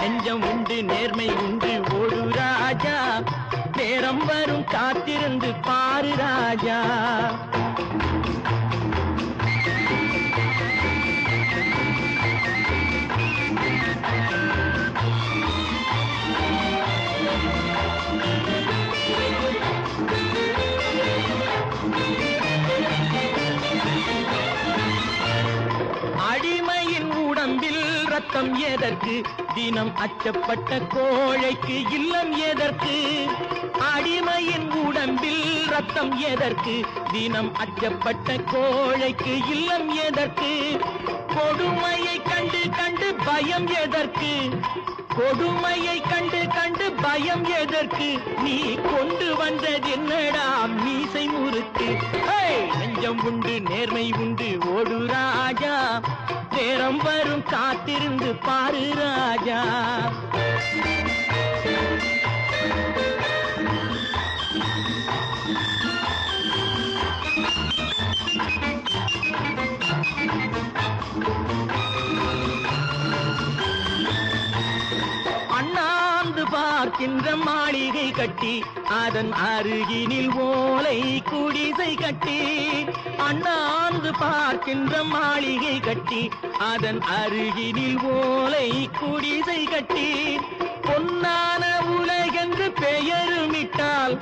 நெஞ்சம் உண்டு நேர்மை உண்டு ஓடு ராஜா, நேரம் வரும் காத்திருந்து பாரு ராஜா. அடிமையின் உடம்பில் ரத்தம் எதற்கு, தினம் அச்சப்பட்ட கோழைக்கு இல்லம் எதற்கு. அடிமையின் உடம்பில் ரத்தம் எதற்கு, தினம் அச்சப்பட்ட கோழைக்கு இல்லம் எதற்கு. கொடுமையை கண்டு கண்டு பயம் எதற்கு, கொடுமையை கண்டு கண்டு பயம் எதற்கு. நீ கொண்டு வந்தது என்னடா மீசை முறுக்கு. நெஞ்சம் உண்டு நேர்மை உண்டு ஓடு ராஜா, நேரம் வரும் காத்திருந்து பாரு ராஜா. அண்ணாந்து பார்க்கின்ற மாளிகை கட்டி, அதன் அருகினில் ஓலை குடிசை கட்டி. அண்ணாந்து பார்க்கின்ற மாளிகை கட்டி, அதன் அருகினில் ஓலை குடிசை கட்டி. பொன்னான உலகென்று பெயருமிட்டால்,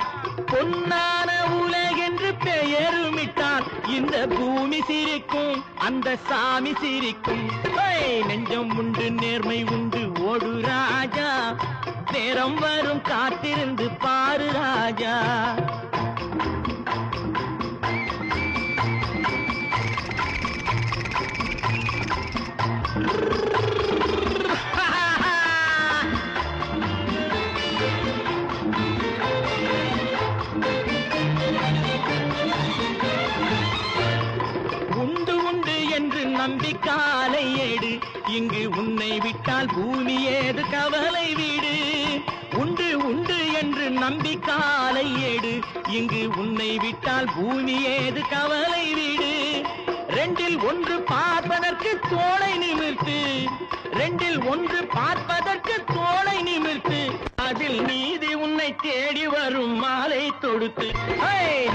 பொன்னான உலகென்று பெயருமிட்டால், இந்த பூமி சிரிக்கும் அந்த சாமி சிரிக்கும். நெஞ்சம் உண்டு நேர்மை உண்டு ஓடு ராஜா, நேரம் வரும் காத்திருந்து பாரு ராஜா. உண்டு உண்டு என்று நம்பி காலை ஏடு, இங்கு உன்னை விட்டால் பூமி ஏது கவலை வீடு. உண்டு உண்டு என்று நம்பி காலை ஏடு, இங்கு உன்னை விட்டால் பூமி ஏது கவலை வீடு. ரெண்டில் ஒன்று பார்ப்பதற்கு தோளை நிமிர்த்து, ரெண்டில் ஒன்று பார்ப்பதற்கு தோளை நிமிர்த்து, அதில் நீதி உன்னை தேடி வரும் மாலை தொடுத்து.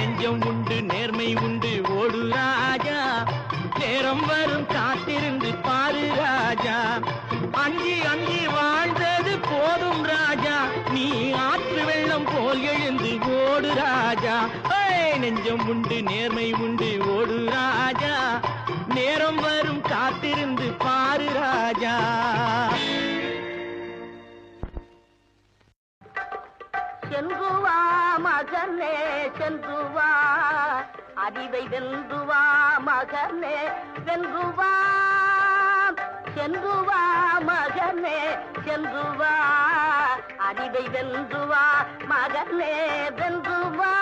நெஞ்சம் உண்டு நேர்மை உண்டு ஓடு ராஜா, நேரம் வரும் காத்திருந்து பாரு ராஜா. அஞ்சி அஞ்சி வாழ்ந்தது போதும் ராஜா, நீ ஆற்று வெள்ளம் போல் எழுந்து ஓடு ராஜா. நெஞ்சம் உண்டு நேர்மை உண்டு ஓடு ராஜா, நேரம் வரும் காத்திருந்து பாரு ராஜா. சென்று வா மகனே சென்று வா, அறிவை வென்று வா மகனே வென்று வா. சென்று வா மகனே சென்று வா, அறிவை வென்று வா மகனே வென்று வா.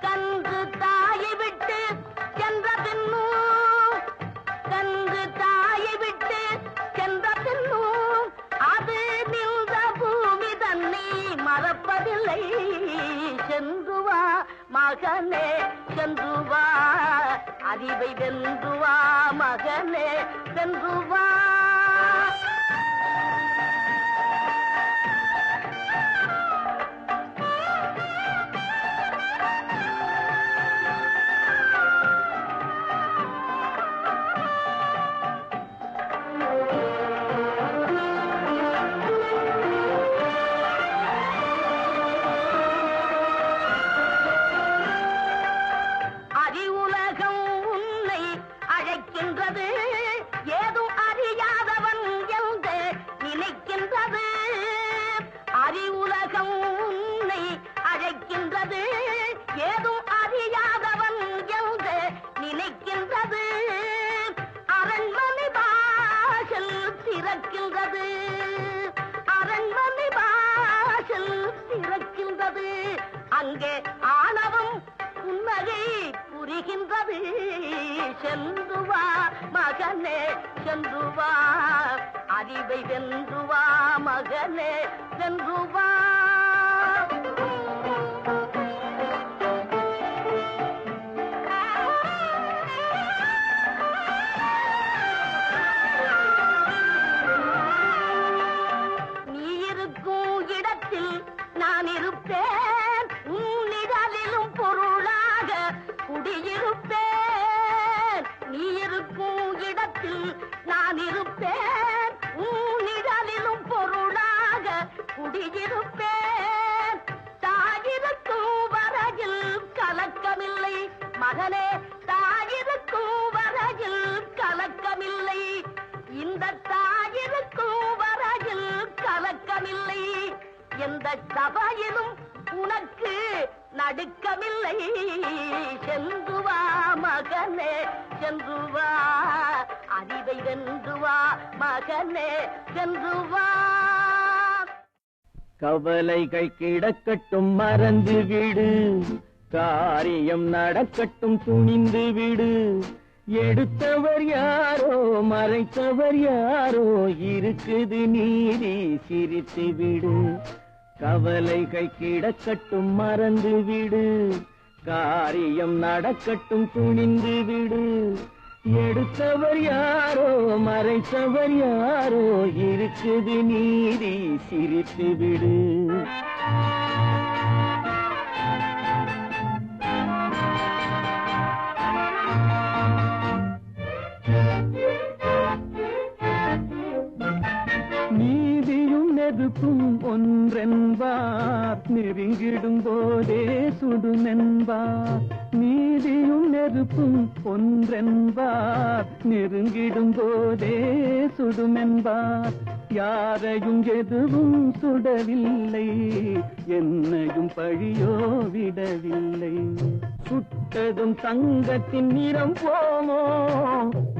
கன்று தாயை விட்டு சென்ற பின்னும், கன்று தாயை விட்டு சென்ற பின்னும், அது நின்ற பூமி தன்னை மறப்பதில்லை. சென்று வா மகனே சென்று வா, அறிவை வென்று வா மகனே வென்று வா. அறிவுலகம் உன்னை அழைக்கின்றது, ஏதும் அறியா புரிகின்றது சென்று வா மகனே சென்று வா அறிவை வென்று வா மகனே சென்று வா நீ இருக்கும் இடத்தில் நான் இருப்பேன் உன்னிடலிலும் பொருளாக குடியிருப்பேன் நீ இருக்கும் இடத்தில் நான் இருப்பேன் உன்னிடலிலும் பொருளாக குடியிருப்பேன் தாயிருக்கும் வரையில் கலக்கமில்லை மகனே தாயிருக்கும் வரையில் கலக்கமில்லை இந்த தாயிருக்கும் வரையில் கலக்கமில்லை எந்த சபையிலும் உனக்கு நடுக்கமில்லை சென்று வா மகனே சென்று வா அறிவை வென்று வா மகனே சென்று வா கவலைகள் கிடக்கட்டும் மறந்து விடு காரியம் நடக்கட்டும் துணிந்து விடு எடுத்தவர் யாரோ மறைத்தவர் யாரோ இருக்குது நீதி சிரித்து விடு கவலைகள் கிடக்கட்டும் மறந்து விடு காரியம் நடக்கட்டும் துணிந்து விடு எடுத்தவர் யாரோ மறைத்தவர் யாரோ இருக்குது நீதி சிரித்து விடு நீதியும் நெருப்பும் ஒன்றென்பார் நெருங்கிடும் போதே சுடுமென்பார் நீதியும் நெருப்பும் ஒன்றென்பார் நெருங்கிடும் போதே சுடுமென்பார் யாரையும் எதுவும் சுடவில்லை என்னையும் பழியோ விடவில்லை சுட்டதும் தங்கத்தின் நிறம் போமோ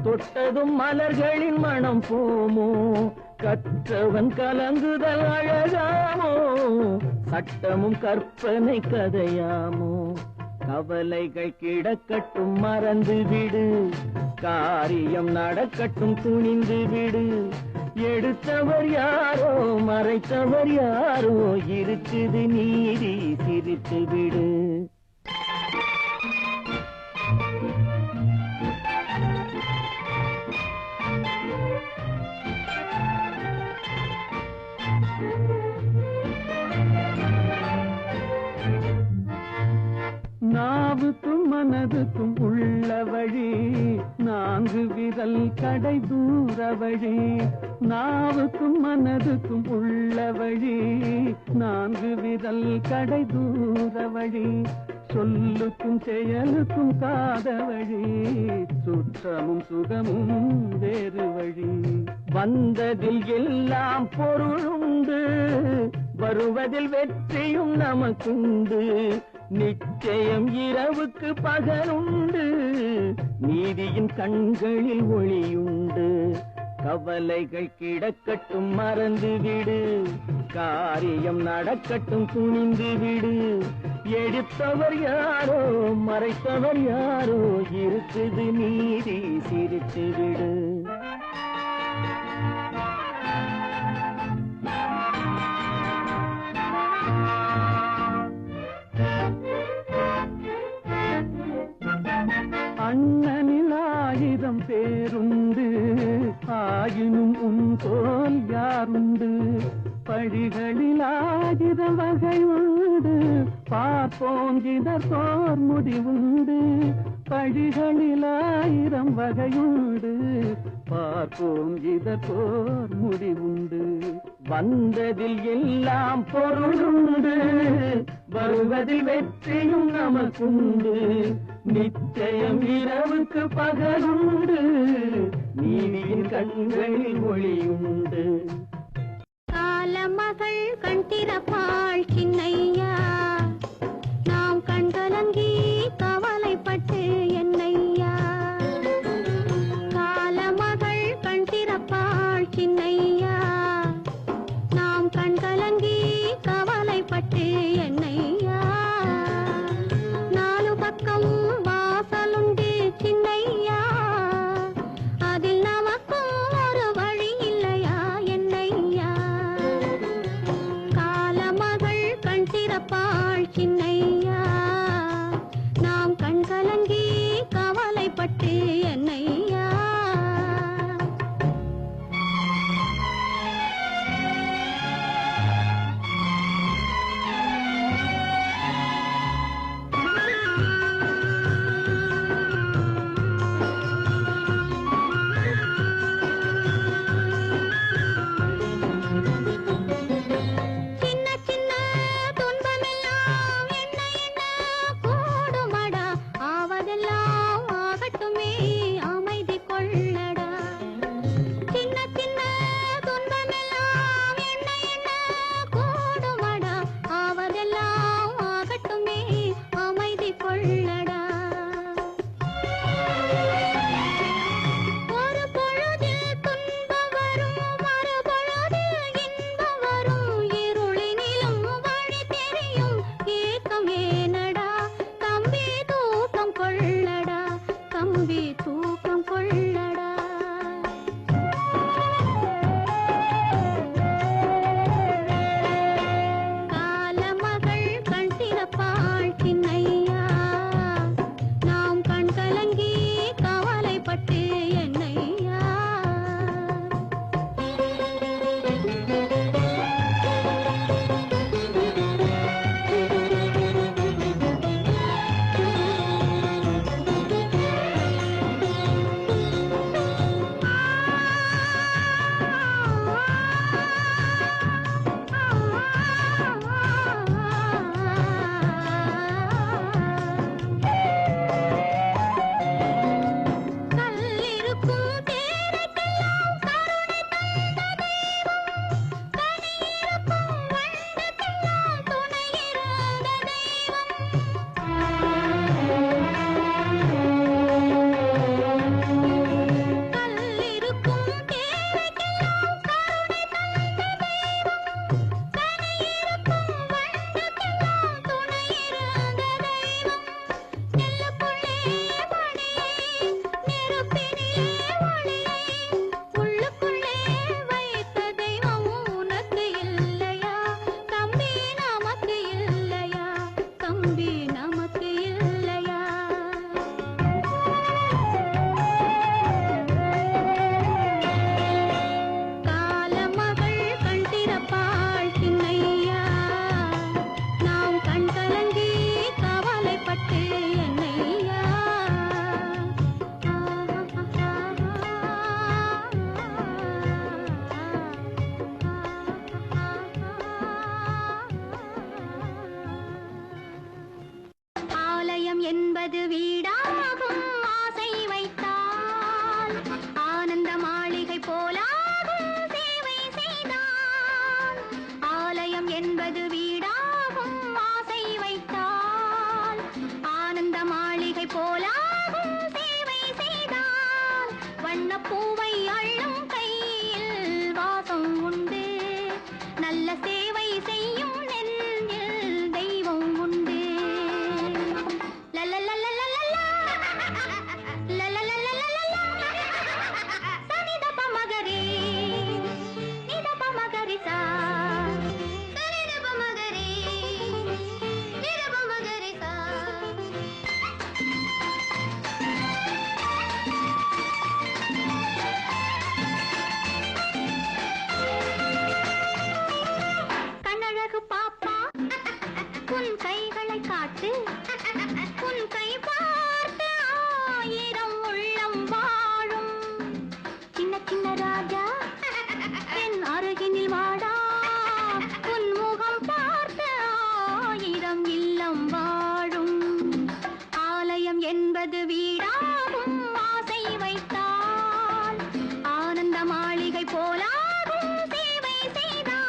தொட்டதும் மலர்களின் மனம் போமோ கற்றவன் கலங்குதல் அழகாமோ சட்டமும் கற்பனை கதையாமோ கவலைகள் கிடக்கட்டும் மறந்து விடு காரியம் நடக்கட்டும் துணிந்து விடு எடுத்தவர் யாரோ மறைத்தவர் யாரோ இருக்குது நீதி சிரித்து விடு நாவுக்கும் மனதுக்கும் உள்ள வழி நான்கு விரல் கடை தூர வழி நாவுக்கும் மனதுக்கும் உள்ள வழி நான்கு விரல் கடை தூர வழி சொல்லுக்கும் செயலுக்கும் காத வழி சுற்றமும் சுகமும் வேறு வழி வந்ததில் எல்லாம் பொருளுண்டு வருவதில் வெற்றியும் நமக்குண்டு நிச்சயம் இரவுக்கு பகலுண்டு நீதியின் கண்களில் ஒளியுண்டு கவலைகள் கிடக்கட்டும் மறந்து விடு காரியம் நடக்கட்டும் துணிந்து விடு எடுத்தவர் யாரோ மறைத்தவர் யாரோ இருக்குது நீதி சிரித்து விடு அண்ணனில் 1000 பேருண்டு ஆயினும் உன் போல் யாருண்டு பழிகளில் 1000 வகை உண்டு பார்ப்போம் இதற்கோர் முடிவுண்டு பழிகளில் 1000 வகையுண்டு பார்ப்போம் இதற்கோர் முடிவுண்டு வந்ததில் எல்லாம் பொருளுண்டு வருவதில் வெற்றியும் நமக்குண்டு நிச்சயம் இரவுக்கு பகலுண்டு நீதியின் கண்களில் ஒளியுண்டு காலமகள் கண் திறப்பாள் சின்னையா நாம் கண்கலங்கி கவலைப்பட்டு என்னையா காலமகள் கண் திறப்பாள் சின்னையா நாம் கண்கலங்கி கவலைப்பட்டு என்னையா நாலு பக்கம் வாசல் காவலைப்பட்டு என்னையா என்பது வீடாகும் ஆசை வைத்தால் ஆனந்த மாளிகை போலாகும் சேவை செய்தால் ஆலயம் என்பது வீடாகும் ஆசை வைத்தால் ஆனந்த மாளிகை போலாகும் சேவை செய்தால் வண்ணப்பூவை அள்ளும் கையில் வாசம் உண்டு நல்ல சேவை செய்யும் நெஞ்சில் தெய்வம் உண்டு கண்ணழகு பாப்பா உன் கைகளை காட்டு உன் கை பார்த்து ஆயிரம் உள்ளம் வாழும் சின்ன சின்ன ராஜா என் அருகினில் வாடா உன் முகம் பார்த்து ஆயிரம் இல்லம் வாழும் ஆலயம் என்பது வீடாகும் ஆசை வைத்தால் ஆனந்த மாளிகை போலாகும் சேவை செய்தால்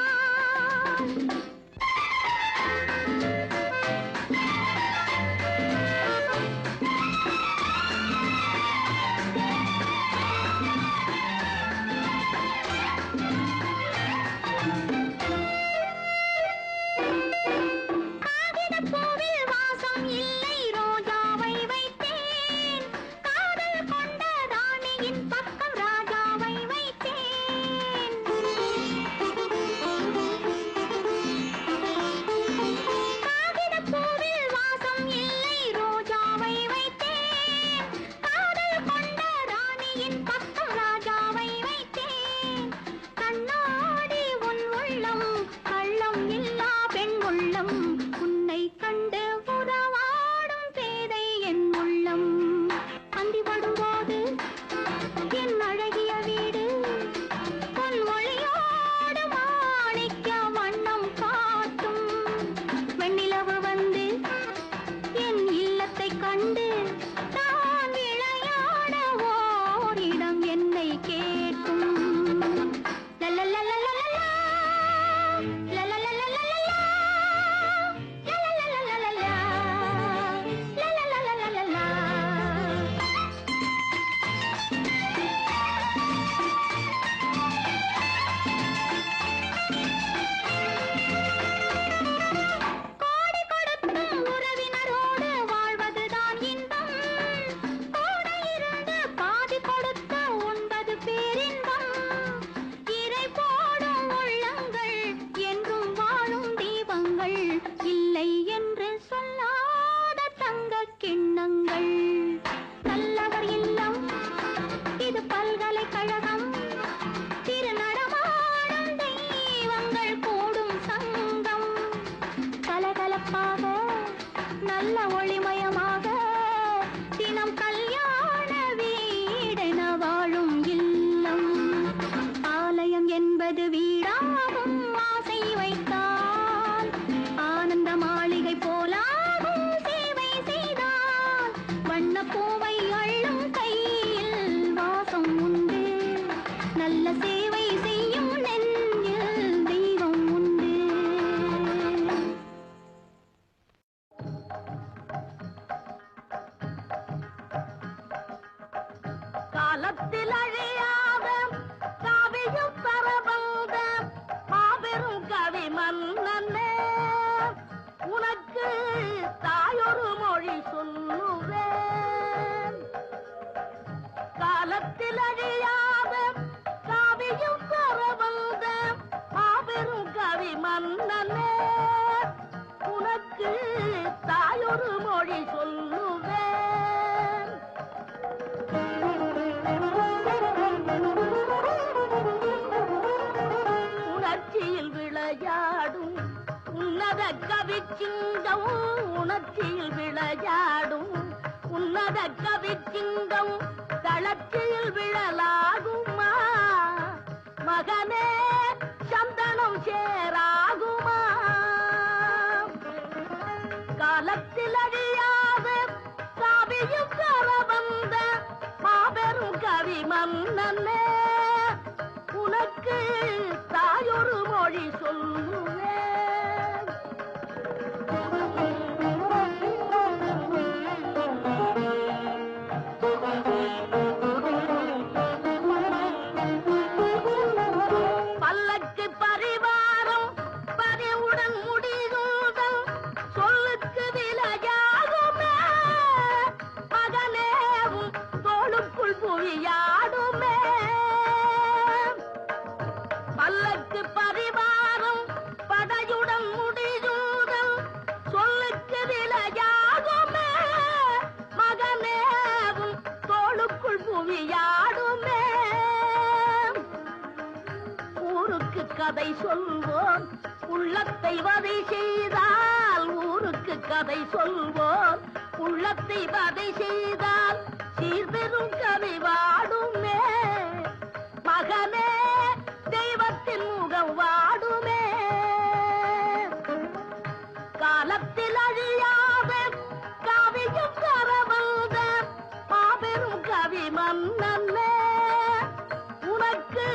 காகிதப்பூவில் வாசம் இல்லை ரோஜாவை வைத்தேன் காதல் அதை கண்டு நான் விளையாட ஓரிடம் என்னை கேட்கும். லலலலலலலா, லலலலலலலா, லலலலலலலா, லலலலலலலா. கோடி கொடுத்தும் உறவினரோடு வாழ்வதுதான் இன்பம். கூட இருந்து பாதி கொடுத்து உண்பது பேரின்பம். இறை போடும் உள்ளங்கள் என்றும் வாழும் தீபங்கள். இல்லை என்று சொல்லாத தங்கக் கிண்ணங்கள். நல்லவர் இல்லம் இது பல்கலைக்கழகம். திருநடமாடும் தெய்வங்கள் கூடும் சங்கம். கலகலப்பாக நல்ல ஒளிமயமாக தினம் கல்யாண வீடென வாழும் இல்லம். ஆலயம் என்பது வீடாகும் ஆசை வைத்தால். ஆனந்த மாளிகை போலாகும் சேவை செய்தால். வண்ணப்பூவை அள்ளும் கையில் வாசம் உண்டு. நல்ல சேவை செய்யும் நெஞ்சில் தெய்வம் உண்டு. காலத்தில் அழியாத காவியும் பரவந்த மாபெரும் கவி மன்னனே, உனக்கு தாயொரு மொழி சொல்லுவேன். காலத்தில் அழியாத காவியும் பரவந்த மாபெரும் கவி மன்னனே, உனக்கு தாயொரு மொழி சொல்லுவேன். உணர்ச்சியில் விளையாடும் உன்னத கவி சிங்கம். உணர்ச்சியில் விளையாடும் உன்னத கவி சிங்கம். தளர்ச்சியில் விழலாகுமா மகனே சந்தனம் சேராகுமா. காலத்தில் அழியாத காவியும் கரவந்த மாபெரும் கவி மன்னனே, உனக்கு தாயொரு மொழி சொல்லுவேன். பல்லக்கு பரிவாரம் பரிவுடன் முடிதல் சொல்லுக்கு விலையாகுமே மகனேவும் தோளுக்குள் புவியாடுமே. பல்லக்கு பரிவாரம் படையுடன் முடிதல் சொல்லுக்கு விலையாகுமே மகனேவும் தோளுக்குள் புவியாடுமே. ஊருக்கு கதை சொல்வோம் உள்ளத்தை வதை செய்தால். ஊருக்கு கதை சொல்வோம் உள்ளத்தை வதை செய்தால். சீர்பெரும் கவி வாடுமே மகனே தெய்வத்தின் முகம் வாடுமே. காலத்தில் அழியாத காவியும் கரவந்த மாபெரும் கவி மன்னனே, உனக்கு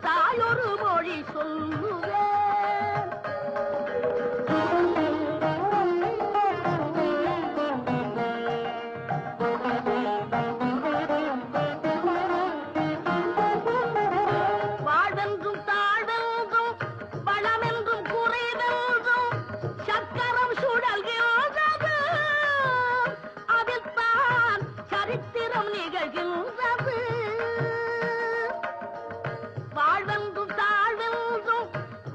தாயொரு மொழி சொல்லுவேன். வாழ்வென்றும் தாழ்வென்றும் வளமென்றும் குறைவென்றும் சக்கரம் சுழல்கின்றது. அதில் தான் சரித்திரம் நிகழ்கின்றது. வாழ்வென்றும் தாழ்வென்றும்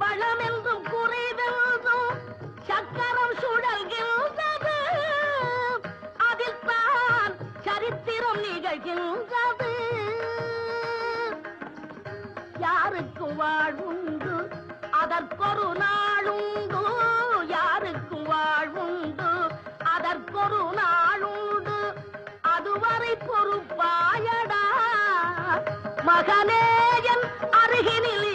வளமென்றும் குறைவென்றும் சக்கரம் சுழல்கின்றது. அதில் தான் சரித்திரம் நிகழ்கின்றது. யாருக்கும் வாழ்வுண்டு அதற்கொரு நாளுண்டு. யாருக்கும் வாழ்வுண்டு அதற்கொரு நாளுண்டு. அதுவரை பொறுப்பாயடா மகனே என் அருகினில்